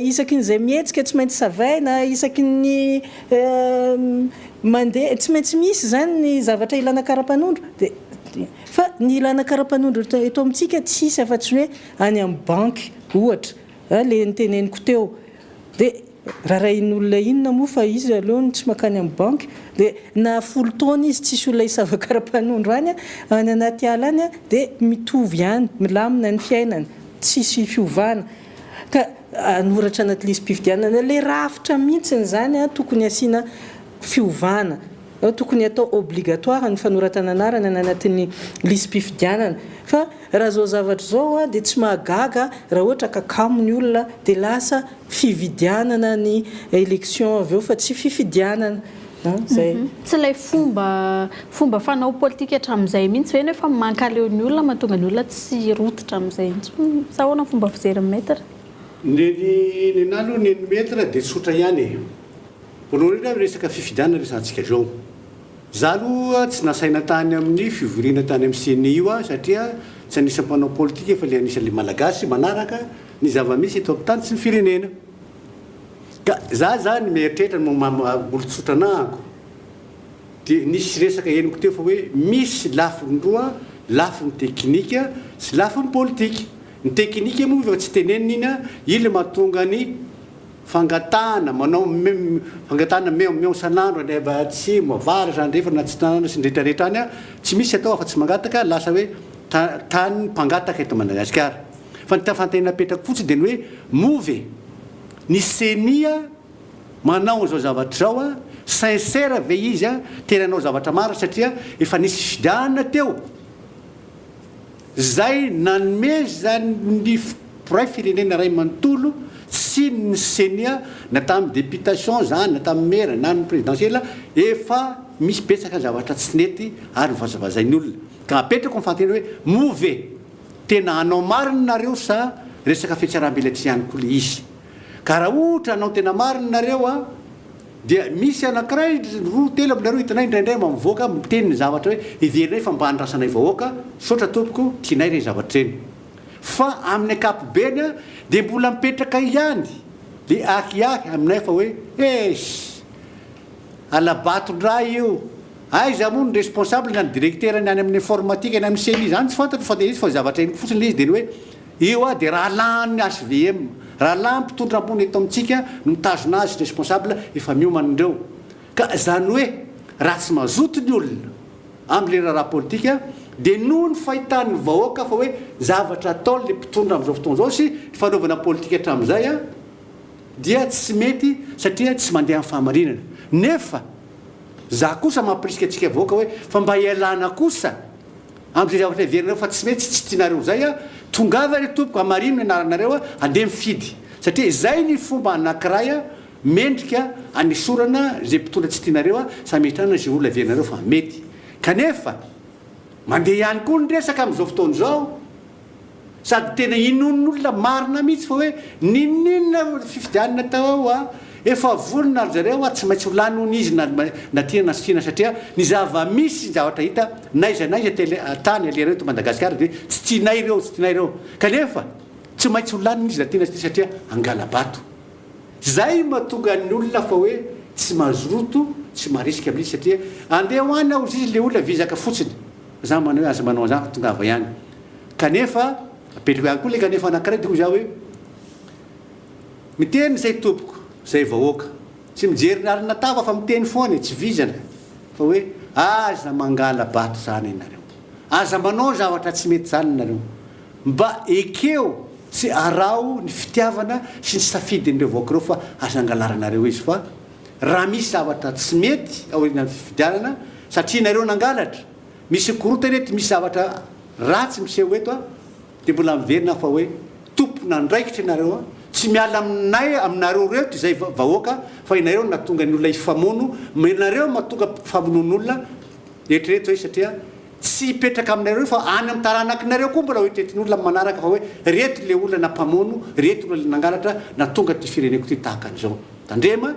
isaky n'izay mihetsika tsy maintsy savaina isaky ny mandeha tsy maintsy misy zany ny zavatra ilana karapanondro dia fa ny ilana karapanondro eto amintsika tsisy afa-tsy hoe any amin'ny banky ohatra le niteneniko teo dia rahain'olona inona moa fa izy aleony tsy makany amin'ny banky dia na 10 taona izy tsisy olona isava karapanondro any anaty ala any dia mitovy ihany milamina ny fiainana tsisy fiovana ka anoratra anaty lisy mpifidianana le rafitra mihitsiny zany tokony asiana fiovana tokony atao obligatoire ny fanoratana anarana anatin'ny lisy mpifidianana fa raha zao zavatra zao dia tsy mahagaga raha ohatra kakamo ny olona dia lasa fividianana ny élection avy eo fa tsy fifidianana zay tsy ilay fomba fanao politika hatramin'izay mihitsy ve fa mankaleo ny olona mahatonga ny olona tsy rototra amin'izay sa ahoana fomba fijery metra ny nalo ny metra dia tsotra ihany voalohany indrindra resaka fifidianana resantsika zao za aloha tsy nasaina tany amin'ny fivoriana tany amin'ny CENI io satria tsy anisany mpanao politika efa le anisan'le malagasy manaraka ny zava-misy eto amin'ny tany sy ny firenena ka za zany mieritreritra olotsotra anahako dia nisy resaka henoko teo fa hoe misy lafiny roa lafiny teknika sy lafiny politika ny teknika moa fa tsy tenenina iny mahatonga ny fangatana manao fangatana meo sanandro nefa tsy mavara zany rehefa na tsy tanana sy nrehetrarehetra any tsy misy atao afa tsy mangataka lasa hoe tany mpangataka eto Madagasikara fa ny fantenana petraka fotsiny dia ny hoe move ny senia manao zao zavatra zao sincère ve izy tena anao zavatra mara satria efa nisy fidanana teo zay nanome zany ny ray firenena ray manontolo sy ny senia na tamin'ny députation zany na tamin'ny maire na ny présidentielle efa misy betsaka zavatra tsy nety ary mivazavazainy olona ka apetrako mifantena hoe move tena anao marinareo sa resaka fiatsarambela tsy ihany koa le izy ka raha ohatra anao tena marinareo dia misy anankiray roa telo aminareo hitanay indraindray mamivoaka miteny ny zavatra hoe iverinay fa mba andrasanay vahoaka sotra tompoko tianay reny zavatra reny fa amin'ny ankapobeny dia mbola mipetraka ihany le akiaky aminay fa hoe alabatondray io aiza moa ny responsable na ny directeur ny any amin'ny informatique ny amin'ny CENI zany tsy fantatro fa dia izy fa zavatra eny fotsiny le izy dia ny hoe io dia raha lany HVM raha lany mpitondra ambony eto amintsika no mitazona azy responsable efa miomana ka zany hoe raha tsy mazoto ny olona amin'ny le raha politika dia noho ny fahitany vahoaka fa hoe zavatra atao le mpitondra amin'izao fotoana zao sy fanaovana politika hatramin'izay dia tsy mety satria tsy mandeha amin'ny fahamarinana nefa za kosa mampirisika antsika vahoaka hoe fa mba ialana kosa amin'izay zavatra iverinareo fa tsy mety tsy tianareo zay tongava re tompoko hamarino anaranareo andeha mifidy satria zay ny fomba anankiray mendrika anesorana zay mpitondra tsy tianareo sametrana zay olona iverinareo fa mety kanefa mandeha ihany koa ny resaka amin'izao fotoana zao sady tena inon'olona marina mihitsy fa hoe ninninona fifidianana tao efa volona ry zareo tsy maintsy holanony izy na tiana sy tiana satria ny zava-misy zavatra hita naiza tany alereo eto Madagasikara dia tsy tianay reo kanefa tsy maintsy holanony izy na tiana sy tia satria angalabato zay mahatonga ny olona fa hoe tsy mazoroto tsy marisika amin'izy satria andeha hoany aho izy le olona vizaka fotsiny za manao hoe aza manao zany tongava ihany kanefa apetrako ihany koa le kanefa anankiray dia za hoe miteny zay tompoko zay vahoaka tsy mijery ny arina tava fa miteny foana tsy vizana fa hoe aza mangala bato zany ianareo aza manao zavatra tsy mety zany ianareo mba ekeo sy arao ny fitiavana sy ny safidin'ireo vahoaka reo fa aza angalaranareo izy fa raha misy zavatra tsy mety aoriana ny fifidianana satria nareo nangalatra misy korotana ety misy zavatra ratsy miseho eto dia mbola miverina fa hoe tompona ndraikitra ianareo tsy miala aminay aminareo reto izay vahoaka fa inareo natonga ny olona ifamono inareo mahatonga famonon'olona eritrereto hoe satria tsy hipetraka aminareo fa any amin'ny taranakinareo koa mbola hoetretin'olona manaraka fa hoe reto le olona nampamono reto olona nangalatra natonga ty fireneko ty tahaka an'izao tandrema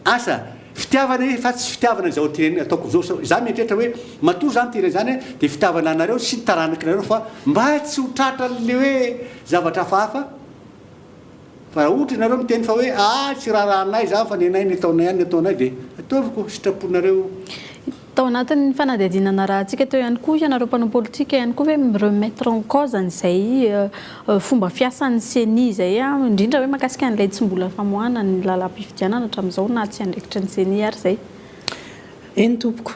asa fitiavana fa tsy fitiavana izao tireny ataoko zao za mieritreritra hoe matoa zany tireny zany dia fitiavana anareo sy ny taranakinareo fa mba tsy ho tratra le hoe zavatra hafahafa fa raha ohatra ianareo miteny fa hoe tsy rahanay za fa nenay ny ataonay ihany ny ataonay dia ataoviko sitraponareo tao anatin'ny fanadihadianana raha antsika teo ihany koa ianareo mpanao politika ihany koa hoe remettre en cause an'izay fomba fiasan'ny CENI zay indrindra hoe mahakasika an'ilay tsy mbola famoahana ny lalam-pifidianana hatramin'izao na tsy andraikitra ny CENI ary zay eny tompoko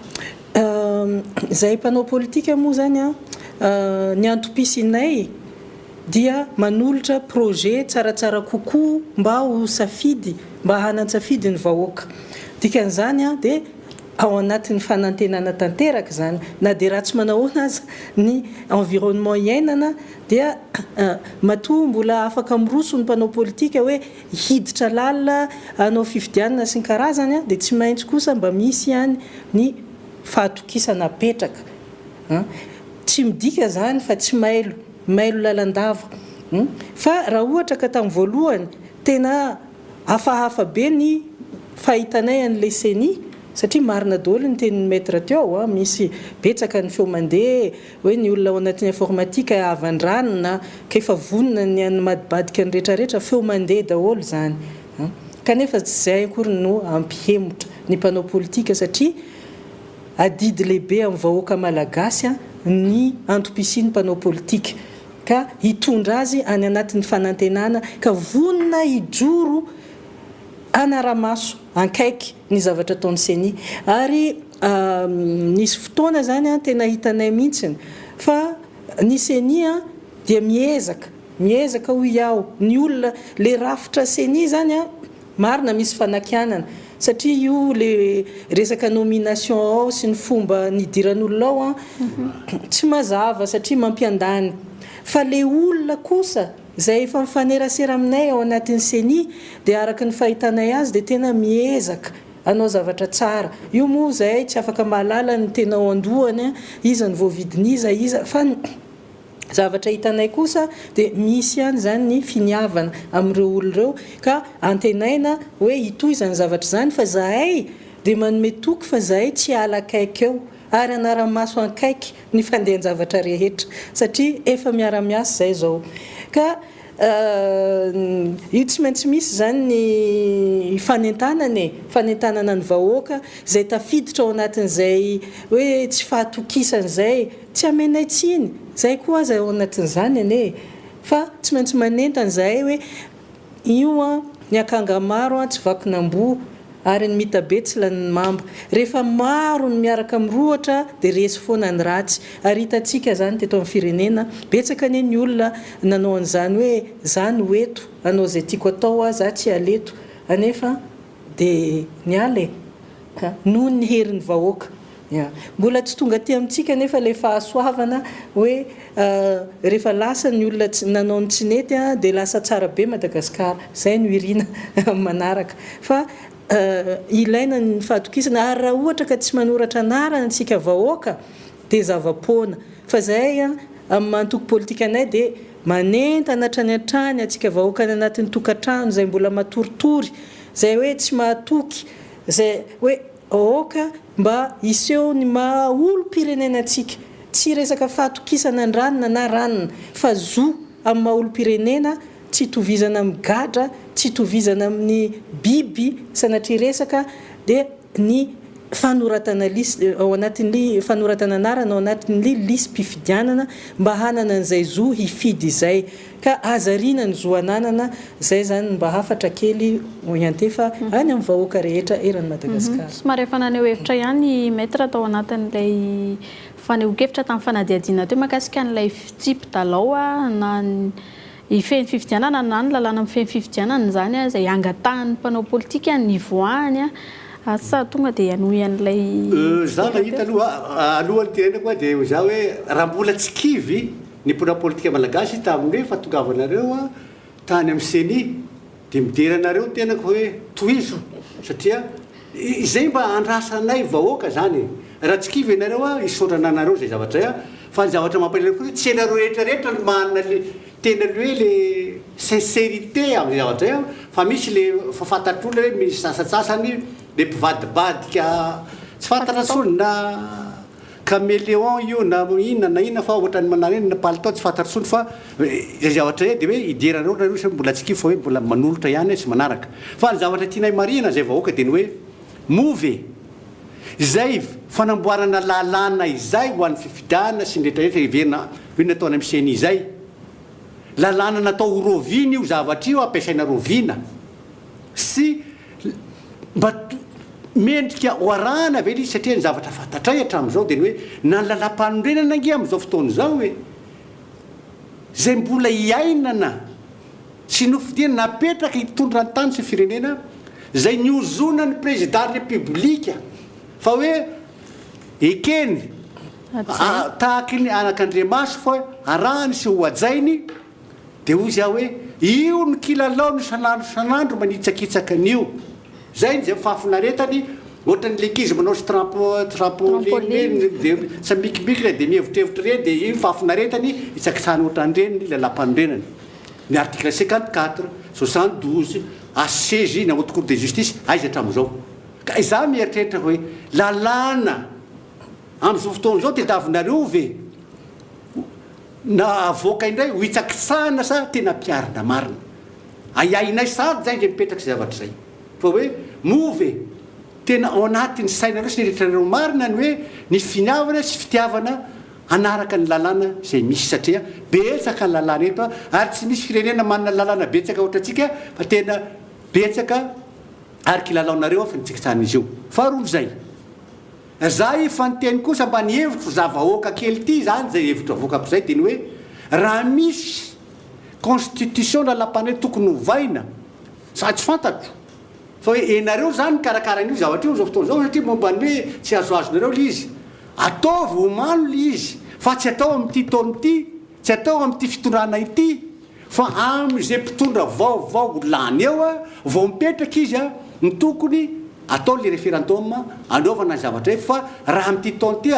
zay mpanao politika moa zany ny antopisinay dia manolotra projet tsaratsara kokoa mba ho safidy mba hanan-tsafidy ny vahoaka dikan'izany dia ao anatin'ny fanantenana tanteraka zany na dia raha tsy manahoana azy ny environnement iainana dia matoa mbola afaka miroso ny mpanao politika hoe hiditra lalina anao fifidianana sy ny karazany dia tsy maintsy kosa mba misy ihany ny fahatokisana petraka tsy midika zany fa tsy mailo lalandava fa raha ohatra ka tamin'ny voalohany tena hafahafa be ny fahitanay an'ilay CENI satria marina daholo ny tenin'ny maître teo a misy betsaka ny feo mandeha hoe ny olona ao anatin'ny informatika avan-dranona ka efa vonona ny any madibadika ny rehetrarehetra feo mandeha daholo zany kanefa zay akory no ampihemotra ny mpanao politika satria adidy lehibe amin'ny vahoaka malagasy ny antopisiany mpanao politika ka hitondra azy any anatin'ny fanantenana ka vonona hijoro anaramaso ankaiky ny zavatra taon'ny seni ary nisy fotoana zany tena hitanay mihitsiny fa ny seni dia miezaka ho iaho ny olona le rafitra seni zany marina misy fanakianana satria io le resaka nomination ao sy ny fomba nidiran'olona ao tsy mazava satria mampiandany fa le olona kosa zay efa mifanerasera aminay ao anatin'ny seni dia araka ny fahitanay azy dia tena miezaka anao zavatra tsara io moa zay tsy afaka mahalala ny tena ao andohany iza ny voavidiniza iza fa zavatra hitanay kosa dia misy ihany zany ny finiavana amin'ireo olon'ireo ka antenaina hoe hitohizany zavatra zany fa zahay dia manome toky fa zahay tsy ala akaiky eo ary anaramaso ankaiky ny fandehan-javatra rehetra satria efa miara-miasa zay zao ka io tsy maintsy misy zany ny fanentanana ny vahoaka zay tafiditra ao anatin'izay hoe tsy fahatokisana zay tsy amenay tsiny zay koa aza ao anatin'izany ane fa tsy maintsy manentana zahay hoe io ny akanga maro tsy vakinambo ary ny mitabe tsy lany mamba rehefa maro ny miaraka mirohatra dia resy foana ny ratsy ary hitantsika zany teto amin'ny firenena betsaka ane ny olona nanao an'izany hoe zany hoeto anao zay tiako atao za tsy aleto anefa dia ny ala noho ny herin'ny vahoaka mbola tsy tonga ty amintsika nefa le fahasoavana hoe rehefa lasa ny olona nanao ny tsinety dia lasa tsara be Madagasikara zay no irina manaraka fa ilaina ny fahatokisana ary raha ohatra ka tsy manoratra anarana antsika vahoaka dia zava-poana fa zay amin'ny mantoko politika anay dia manentana hatrany antsika vahoaka ny anatin'ny tokantrano zay mbola matoritory zay hoe tsy mahatoky zay hoe oka mba iseho ny maha-olo-pirenena antsika tsy resaka fahatokisana ny na ranona fa zo amin'ny maha-olo-pirenena tsy tovizana amin'ny gadra tsy tovizana amin'ny biby sanatria resaka dia ny fanoratana lisy ao anatin'ny fanoratana anarana ao anatin'ny lisy mpifidianana mba hanana an'izay zo hifidy izay ka azariana ny zo ananana zay zany mba hafatra kely iantefa any amin'ny vahoaka rehetra eran'ny Madagasikara. Somary efa naneho hevitra ihany maître tao anatin'ilay fanehoan-kevitra tamin'ny fanadihadiana teo mahakasika an'ilay fitsipy talao na ifeny fifidianana na ny lalàna amin'ny feny fifidianana zany zay angatahan'ny mpanao politika ny voany sa tonga dia hanohy an'ilay za mahita alohan'ny tenena koa dia za hoe raha mbola tsy kivy ny mpanao politika malagasy tamin'ny hoe fahatongavanareo tany amin'ny seni dia mideranareo tenako hoe tohizo satria izay mba andrasanay vahoaka zany raha tsy kivy ianareo hisorana anareo zay zavatra zay fa ny zavatra mampalahelo koa tsy ianareo rehetrarehetra no manana tena hoe le sincérité amin'ny zavatra zay fa misy le fafantatr'olona hoe misy sasatsasany le mpivadibadika tsy fantatra tsony na caméléon io na inona fa ohatrany manana eny na palitao tsy fantatra tsony fa zay zavatra zay dia hoe idiranao nareo sa mbola tsy kivy fa hoe mbola manolotra ihany tsy manaraka fa ny zavatra tianay marina zay vahoaka dia ny hoe move zay fanamboarana lalàna izay ho an'ny fifidiana sy nrehetrarehetra iverina hoe nataona amin'ny seni izay lalàna natao rovina io zavatra io ampiasaina rovina sy mba mendrika oarana ve izy satria ny zavatra fantatray hatramin'izao dia ny hoe na ny lalam-panondrenana ange amin'izao fotoana izao hoe zay mbola hiainana sy nofidiana napetraka hitondra ny tany sy firenena zay niozona ny président république fa hoe ekeny tahaky ny anak'Andriamaso fa arahany sy ho ajainy dia hoy za hoe io ny kilalao ny sanandro manitsakitsaka an'io zay zay fahafinaretany ohatrany lekizy manao sy trampoline dia samikimikina dia mihevitrevitra reny dia io fahafinaretany itsakitsahany ohatran'ireny lalam-panondrenany ny article 54 72 à 16 na haute cour de justice aiza hatramin'izao ka izaho mieritreritra hoe lalàna amin'izao fotoana izao tediavinareo ve na avoaka indray ho hitsakitsahana sa tena mpiarina marina ayainay sady zay ndre mipetraky zavatra zay fa hoe move tena ao anatin'ny sainareo sy nyrehetrareo marina ny hoe ny finiavana sy fitiavana anaraka ny lalàna zay misy satria betsaka ny lalàna eto ary tsy misy firenena manana lalàna betsaka ohatra atsika fa tena betsaka ary kilalaonareo fa nitsikitsahan'izy io faharoa zay zay fanteny kosa mba ny hevitro zavahoaka kely ty zany zay hevitro avokako zay teny hoe raha misy constitution lalam-panay tokony hovaina sa tsy fantatro fa hoe enareo zany karakaran'io zavatra io zao fotoana zao satria mombany hoe tsy azoazonareo le izy ataovy homano le izy fa tsy atao amin'ity taona ity tsy atao amin'ity fitondrana ity fa am'izay mpitondra vaovao lany eo a vao mipetraka izy a ny tokony atao le référendum anaovana ny zavatra e fa raha amin'ity taona ity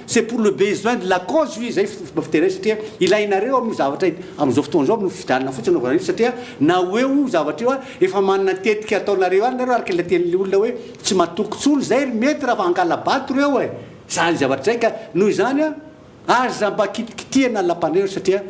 c'est pour le besoin de la cause io zay fomba fiteny satria ilainareo amin'ny zavatra amin'izao fotoana zao no fidanana fotsiny anaovana io satria na eo zavatra io a efa manana tetika ataonareo any nareo araka la ten'le olona hoe tsy matokotsolo zay mety raha angalabato reo e zany zavatra zay ka noho izany a aza mba kitikitihana lapaneo satria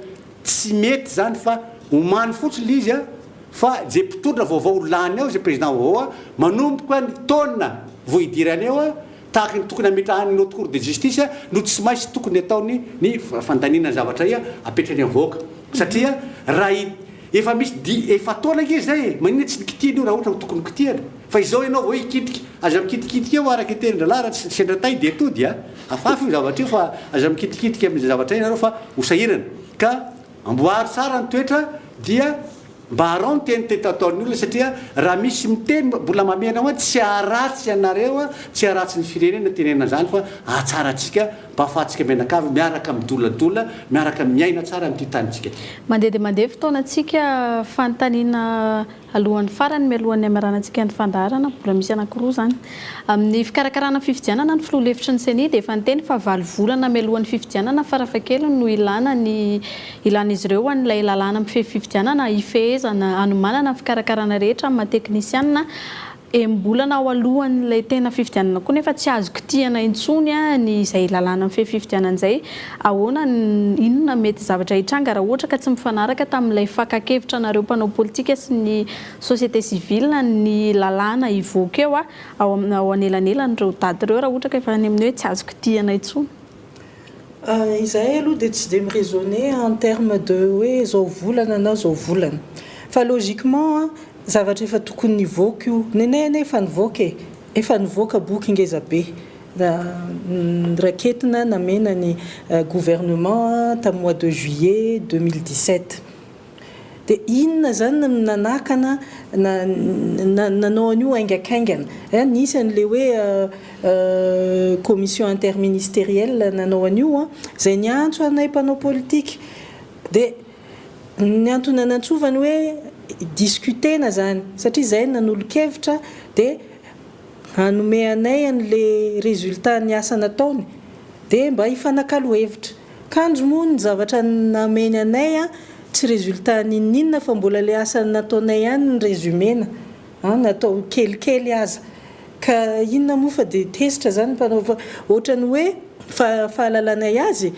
tsy mety zany fa homany fotsiny le izy a fa zay mpitondra vaovao lany ao zay président vaovao a manomboka ny taona voidirany eo a tahaka ny tokony ametrahany notre cour de justice no tsy maintsy tokony ataony ny fandanina zavatra ia apetrany avoaka satria raha efa misy efa taona izy zay manina tsy nikitihany io raha ohatra tokony kitihana fa izao ianao vao ikitiky aza mikitikitika eo araka tenin-dralahy raha tsy sendratay de atody a afafy io zavatra io fa aza mikitikitika amin'ny zavatra ianareo fa hosahirana ka amboary tsara ny toetra dia mba arao ny teny tetaataon'ny olona satria raha misy miteny mbola mamena hoe tsy aratsy ianareo a tsy aratsy ny firenena tenena zany fa atsaratsika mba afahantsika menakavy miaraka midoladola miaraka miaina tsara amin'ity tanytsika mandeha dia mandeha fotoanantsika fanontaniana alohan'ny farany mialohan'ny amaranantsika ny fandaharana mbola misy anankiroa zany amin'ny fikarakarana fifidianana ny filoha lefitry ny seni dia efa niteny fa 9 volana mialohan'ny fifidianana farafakely no ilan'izy ireo an'ilay lalàna mifehy fifidianana ifehezana anomanana fikarakarana rehetra amin'ny mateknisianina embolana ao alohan'ilay tena fifidianana koa nefa tsy azo kitihana intsony a ny izay lalàna mifehy fifidianan'izay ahoana inona mety zavatra hitranga raha ohatra ka tsy mifanaraka tamin'ilay fakakevitra anareo mpanao politika sy ny société civile ny lalàna ivoaka eo a ao anelanelanyireo daty ireo raha ohatra ka efa any amin'ny hoe tsy azo kitihana intsony izahay aloha dia tsy dia miraisonner en terme de hoe zao volana na zao volana fa logiquement zavatra efa tokony nivoaka io nenay efa nivoaka efa nivoaka boky ngeza be raketina namena ny gouvernement tamin'ny mois de juillet 2017 dia inona zany nanakana nanao an'io aingakaingana nisy an'le hoe commission interministérielle nanao an'io zay niantso anay mpanao politique dia ny antony nanantsovany hoe discutena zany satria zay nanolo-kevitra dia hanome anay an'le résultat ny asa nataony dia mba hifanakalo hevitra kanjo moa ny zavatra nameny anay tsy résultat ninninona fa mbola le asa nataonay ihany ny résumena natao kelikely aza ka inona moa fa dia tezitra zany mpanao ohatrany hoe fahalalanay azy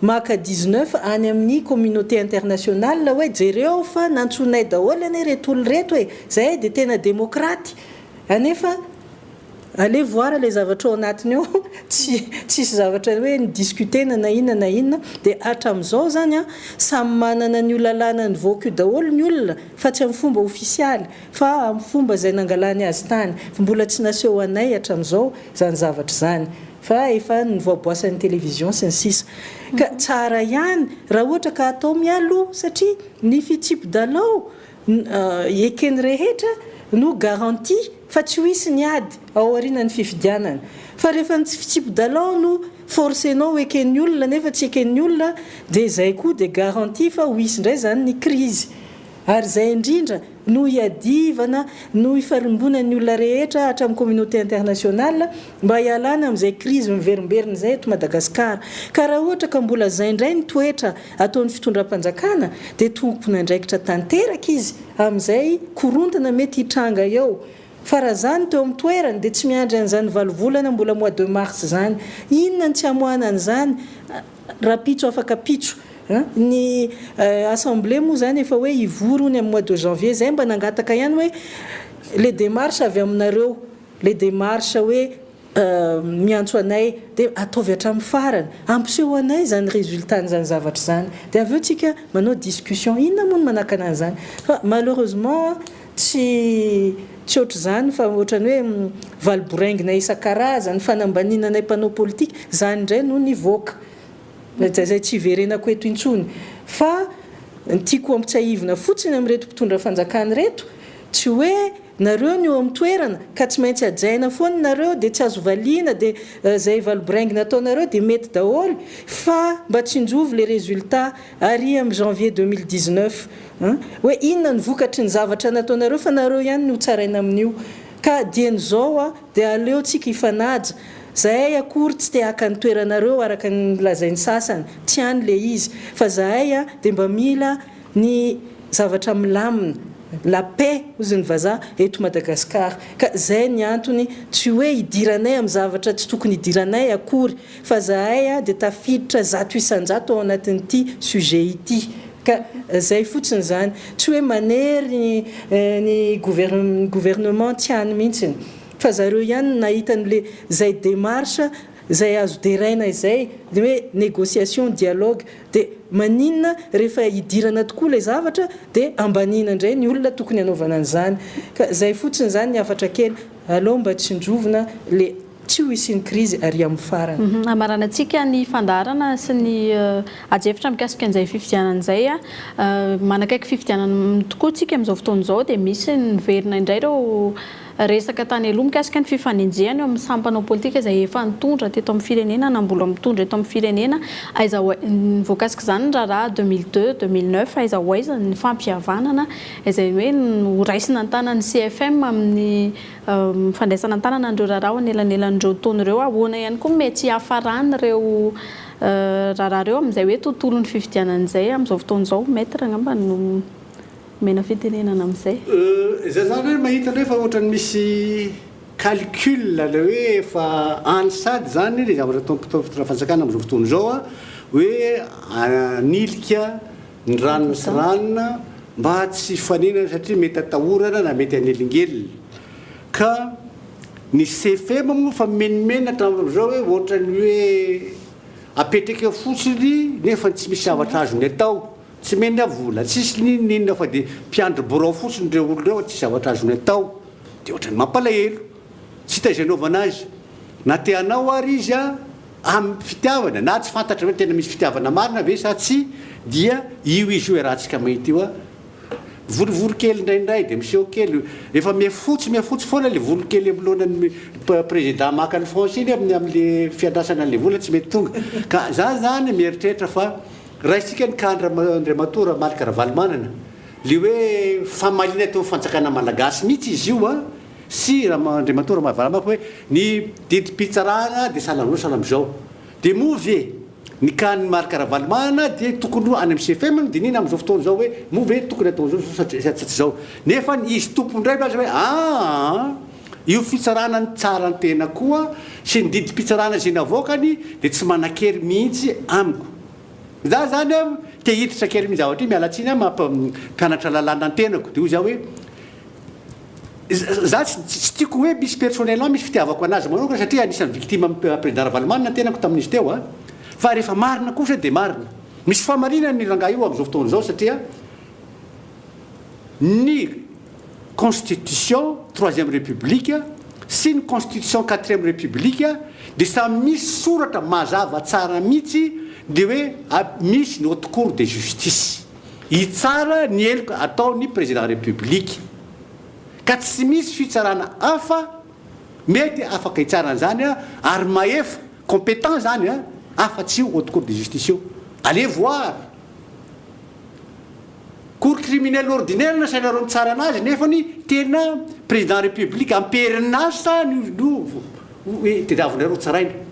maka 19 any amin'ny communauté internationale hoe jereo fa nantsonay daholo anay retolo reto hoe zay dia tena démocrate anefa allez voir les zavatra ao anatiny ao tsisy zavatra hoe nidiscutena na inona dia hatramin'izao zany samy manana ny lalàna ny voaka io daholo ny olona fa tsy amin'ny fomba ofisialy fa amin'ny fomba zay nangalany azy tany fa mbola tsy naseho anay hatramin'izao zany zavatra zany fa efa nivoaboasan'ny télévision sy ny sisa ka tsara ihany raha ohatra ka atao mialo satria ny fitsipodalao ekeny rehetra no garantie fa tsy hoisy ny ady ao aorianany fifidianana fa rehefa ny fitsipodalao no forcenao eken'ny olona nefa tsy eken'ny olona dia zay koa dia garantie fa hoisy indray zany ny crise ary zay indrindra no hiadivana no hifarimbonan'ny olona rehetra hatramin'ny communauté internationale mba hialana amin'izay crise miverimberina zay eto Madagasikara ka raha ohatra ka mbola zay indray ny toetra ataon'ny fitondram-panjakana dia tompony andraikitra tanteraka izy amin'izay korontana mety hitranga eo fa raha zany teo amin'ny toerany dia tsy miandry an'izany valovolana mbola mois de mars zany inona ny tsy hamoana an'izany raha pitso afaka pitso ny assemblée moa zany efa hoe ivorony amin'ny mois de janvier zay mba nangataka ihany hoe les démarches avy aminareo les démarches hoe miantso anay dia ataovy hatramin'ny farany ampiseho anay zany résultat n'izany zavatra zany dia avy eo tsika manao discussion inona moa no manakana an'izany fa malheureusement tsy ohatra zany fa ohatrany hoe valiboraingina isan-karazany fanambaninanay mpanao politique zany indray no nivoaka zay tsy iverenako eto intsony fa tiako ampitsaivina fotsiny amin'reto mpitondra fanjakany reto tsy hoe nareo ny eo amin'ny toerana ka tsy maintsy ajaina foana nareo dia tsy azo valiana dia zay valiboraingina ataonareo dia mety daholo fa mba tsinjovy les résultats ary amin'ny janvier 2019 hoe inona ny vokatry ny zavatra nataonareo fa nareo ihany no tsaraina amin'io ka dian'izao dia aleo tsika ifanaja zahay akory tsy te haka ny toeranareo araka ny lazainy sasany tiany le izy fa zahay dia mba mila ny zavatra milamina la paix ozy ny vazaha eto Madagasikara ka zay ny antony tsy hoe idiranay amin'ny zavatra tsy tokony idiranay akory fa zahay dia tafiditra zato isan-jato ao anatin'ity sujet ity ka zay fotsiny zany tsy hoe manery ny gouvernement tiany mihitsiny fa zareo ihany nahita n'le zay démarche zay azo deraina izay dia hoe négociation dialogue dia maninona rehefa idirana tokoa le zavatra dia ambanina indray ny olona tokony hanaovana an'izany ka zay fotsiny zany ny afatra kely aleo mba tsindrovina le tsy ho isyny crise ary amin'ny farany amaranantsika ny fandarana sy ny ajefitra mikasika an'izay fifidianan'izay manakaiky fifidianana tokoa tsika amin'izao fotoan'izao dia misy niverina indray reo resaka tany aloha mikasika ny fifanenjehana eo amin'ny sampanao politika izay efa nitondra teto amin'ny firenena na mbola mitondra eto amin'ny firenena aiza voakasika izany ny raharaha 2002 2009 aiza ho aiza ny fampihavanana izay hoe noraisina ny tanany CFM amin'ny fandraisana ny tanana andreo raharaha anelanelan'ireo taona ireo ahoana ihany koa mety hafarany ireo raharaha ireo amin'izay hoe tontolo ny fifidianan'izay amin'izao fotoan'izao maître angamba no mena fitenenana amin'izay zay zany hoe mahita hoe fa ohatrany misy calcul le hoe efa ansady zany le zavatra tompitompitra fanjakana amin'izao fotoana izao hoe anilika ny ranona sy ranona mba tsy fanenana satria mety atahorana na mety anelingelina ka ny CFM moa fa menimena hatramin'izao hoe ohatrany hoe apetraka fotsiny nefa tsy misy zavatra azony atao tsy mena vola tsisy ninona fa dia mpiandry borao fotsiny ireo olo ireo tsy zavatra azony atao dia ohatrany mampalahelo tsy taizanaovana azy na teanao ary izy amin'ny fitiavana na tsy fantatra hoe tena misy fitiavana marina ve sa tsy dia io izy io rahantsika mahita io volovolo kely indraindray dia miseho kely efa miafotsy foana le volo kely amlohanany président makany francine amin'le fiandrasana an'le vola tsy mety tonga ka za zany mieritreritra fa raha isika ny kadra Andriamatora Malika Ravalomanana le hoe famalina teo fanjakana malagasy mihitsy izy io sy Andriamatora Ravalomanana hoe ny didim-pitsarana dia salamizao dia moa ve ny kany Malika Ravalomanana dia tokony any amin'ny CFM dia nina amin'izao fotoana izao hoe moa ve tokony atao zao zao nefa izy tompondray azy hoe io fitsarana ny tsara ny tena koa sy ny didim-pitsarana zay navoakany dia tsy manan-kery mihitsy amiko za zany te hiditra kely mi zavatra mialatsiny mampianatra lalàna ny tenako dia za hoe za tsy tiako hoe misy personnellement misy fitiavako anazy manokana satria anisan'ny victime président Ravalomanana tenako tamin'izy teo fa rehefa marina kosa dia marina misy famarinana ny rangahy io amin'izao fotoana izao satria ny constitution 3e république sy ny constitution 4e république dia samy misy soratra mazava tsara mihitsy dia hoe misy ny haute cour de justice hitsara ny heloka ataony président république ka tsy misy fitsarana hafa mety afaka hitsaran'izany ary maefa compétent zany afa-tsy io haute cour de justice io allez voir cour criminel ordinaire na sainareo mitsara anazy nefa ny tena président république amperinasa no tediavinareo tsaraina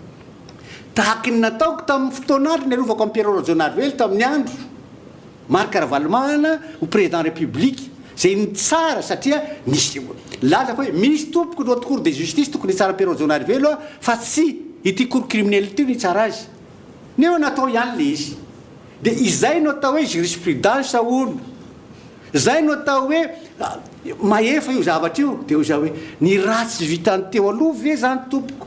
tahaka ny nataoko tamin'ny fotoanandro ny alovako amin'ny Pierre Rojonary Vely tamin'ny andro Malika Ravalomanana ho président république zay ny tsara satria misy laza fa hoe misy tompoko notre cour de justice tokony tsara ampiarozonary velo fa tsy ity cour criminel ity ny tsara azy neo natao ihany le izy dia izay no atao hoe jurisprudence ono zay no atao hoe maefa io zavatra io dia za hoe ny ratsy vitany teo aloha ve zany tompoko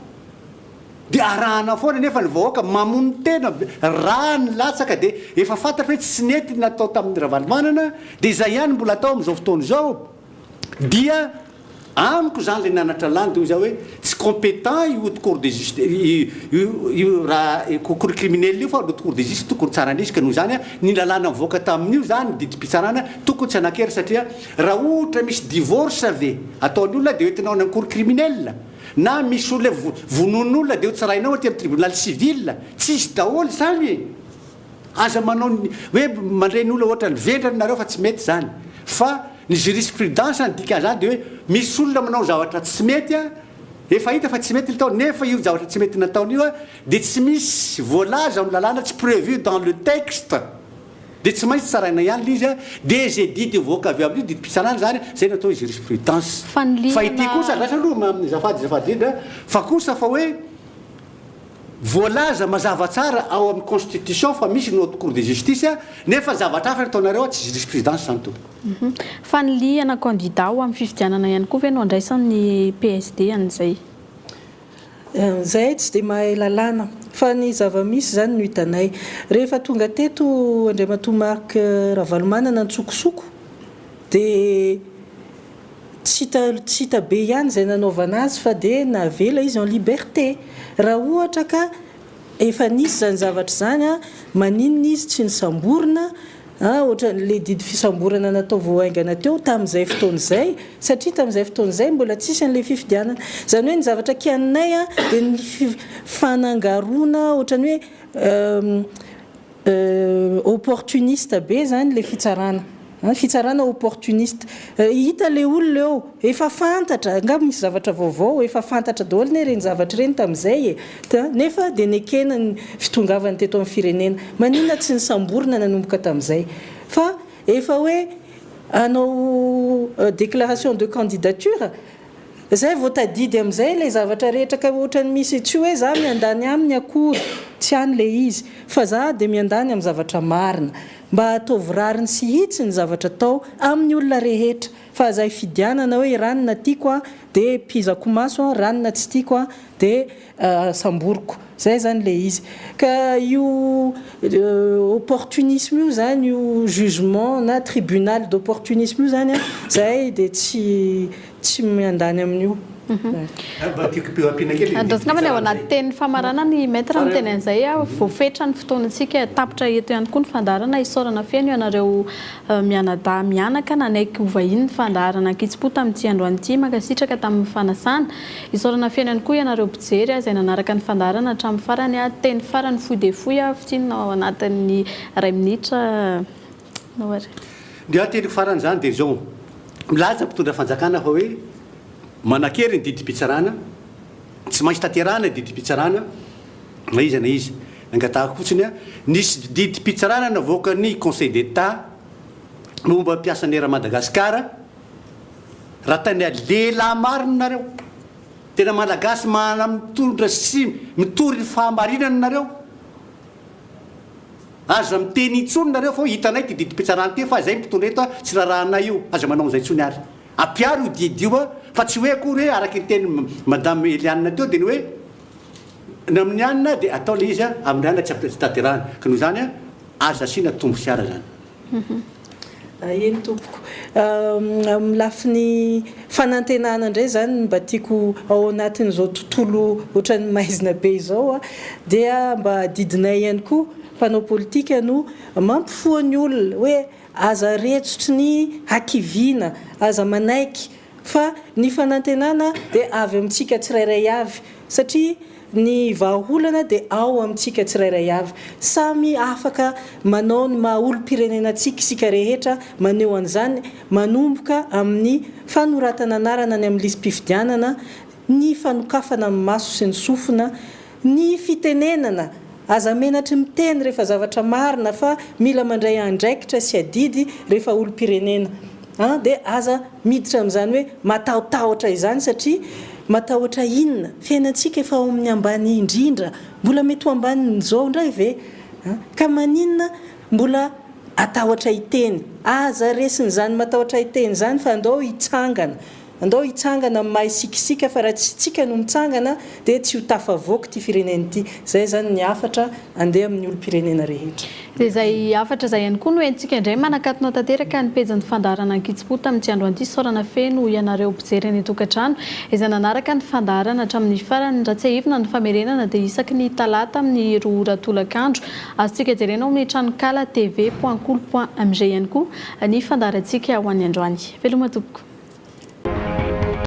dia arahana foana nefa ny vahoaka mamono tena raha ny latsaka dia efa fantatra hoe tsy nety natao tamin'ny ravalomanana dia izay ihany mbola atao amin'izao fotoana izao dia amiko zany le nanatra lany dia za hoe tsy compétent io cour de justice io raha cour criminel io fa le cour de justice tokony tsara andrisy ka noho zany ny lalàna mivoaka tamin'io zany didim-pitsarana tokony tsy anakery satria raha ohatra misy divorce ve ataon'ny olona dia hoentinao ny cour criminel na misy olona vonon'olona dia ho tsarainao aty amin'ny tribunal civil tsisy daholo zany aza manao hoe mandray ny olona ohatra ny vendrany nareo fa tsy mety zany fa ny jurisprudence ny dika zany dia hoe misy olona manao zavatra tsy mety efa hita fa tsy mety le tao nefa io zavatra tsy mety nataon'io dia tsy misy voalaza amin'ny lalàna tsy prévu dans le texte dia tsy maintsy tsaraina ihany le izy dia zay didy voaka avy amin'io didim-pitsanana zany zay natao hoe jurisprudence fa ity kosa lasa aloha amin'ny zafady indra fa kosa fa hoe voalaza mazava tsara ao amin'ny constitution fa misy notre cour de justice nefa zavatra hafa nataonareo tsy jurisprudence zany tompoko faniliana candidat ao amin'ny fifidianana ihany koa ve no andraisan'ny PSD an'izay zay tsy dia mahay lalàna fa ny zava-misy zany no hitanay rehefa tonga teto Andriamatoa Marc Ravalomanana ntsokosoko dia tsy hita be ihany zay nanaovana azy fa dia navela izy en liberté raha ohatra ka efa nisy zany zavatra zany maninona izy tsy nisamborina ohatra le didy fisamborana natao voaingana teo tamin'izay fotoana izay satria tamin'izay fotoana izay mbola tsisy an'ilay fifidianana zany hoe ny zavatra kianinay dia ny fanangarona ohatrany hoe opportuniste be zany le fitsarana opportuniste hita le olona eo efa fantatra angamba misy zavatra vaovao efa fantatra daholo ny reny zavatra reny tamin'izay nefa dia nekena ny fitongavany teto amin'ny firenena maninona tsy nisamborina nanomboka tamin'izay fa efa hoe anao déclaration de candidature zay voatadidy amin'izay le zavatra rehetra ka ohatrany misy tsy hoe za miandany amin'ny akory tsy any le izy fa za dia miandany amin'ny zavatra marina mba ataovy rariny sy hitsy ny zavatra tao amin'ny olona rehetra fa zay fidianana hoe ranona tiako dia pizako maso ranona tsy tiako dia samboriko zay zany le izy ka io opportunisme io zany io jugement na tribunal d'opportunisme io zany zay dia tsy miandany amin'io androsingambany ao anaty teny famarana ny maître amin'ny teny an'izay voafetra ny fotoanantsika tapitra eto ihany koa ny fandarana isaorana feno ianareo mianaka nanaiky hovahiny ny fandarana Kitsipo tamin'ity androanyity makasitraka tamin'ny fanasana isaorana feno ihany koa ianareo mpijery izay nanaraka ny fandarana hatramin'ny farany teny farany fohy dia fohy fitsinona ao anatin'ny 2 minitra dia teny farany zany dia zao milaza mpitondra fanjakana fa hoe manakery ny didim-pitsarana tsy maintsy tanterana didim-pitsarana na izy na izy nangatahako fotsiny nisy didim-pitsarana navoaka ny conseil d'état momba mpiasan'ny era Madagasikara raha tany lehilahy marina nareo tena malagasy mana mitondra sy mitory ny fahamarinana nareo aza miteny intsony nareo fa hitanay ty didim-pitsarana ty fa zay mitondra eto tsy rahanay io aza manao an'izay tsony ary ampiaro io didio fa tsy hoe akory hoe araky ny teny madame Eliane teo dia ny hoe ny amin'ny anina dia atao le izy amin'ny anina tsy tanterahana ka noho zany aza asiana tombo sy ara zany eny tompoko amin'ny lafiny fanantenana indray zany mba tiako ao anatin'izao tontolo ohatrany maizina be izao dia mba didinay ihany koa mpanao politika no mampifoany olona hoe aza retsotry ny hakiviana aza manaiky fa ny fanantenana dia avy amintsika tsirairay avy satria ny vahaolana dia ao amintsika tsirairay avy samy afaka manao ny maha-olo-pirenenantsika isika rehetra maneho an'izany manomboka amin'ny fanoratana anarana ny amin'ny lisym-pifidianana ny fanokafana amin'ny maso sy ny sofina ny fitenenana aza menatry miteny rehefa zavatra marina fa mila mandray andraikitra sy adidy rehefa olo-pirenena dia aza miditra amin'izany hoe matahotahotra izany satria matahotra inona fiainantsika efa ao amin'ny ambany indrindra mbola mety ho ambanin'izao indray ve ka maninona mbola atahotra iteny aza resin'izany matahotra iteny zany fa andao hitsangana amin'ny maha isikisika fa raha tsy tsika no mitsangana dia tsy ho tafavoaka ty firenena ity zay zany ny afatra andeha amin'ny olo-pirenena rehetra dia zay afatra zay ihany koa no entsika indray manakatonao tanteraka ny pejany fandarana Ankitsipo tamin'ny andro anty saorana feno ianareo mpijery ny tokantrano izay nanaraka ny fandarana hatramin'ny farany ratsehivina ny famerenana dia isaky ny talata amin'ny 2 ratolakandro azontsika jerenao amin'ny tranokala tv.cool.mg ihany koa ny fandarantsika ho an'ny androany veloma tompoko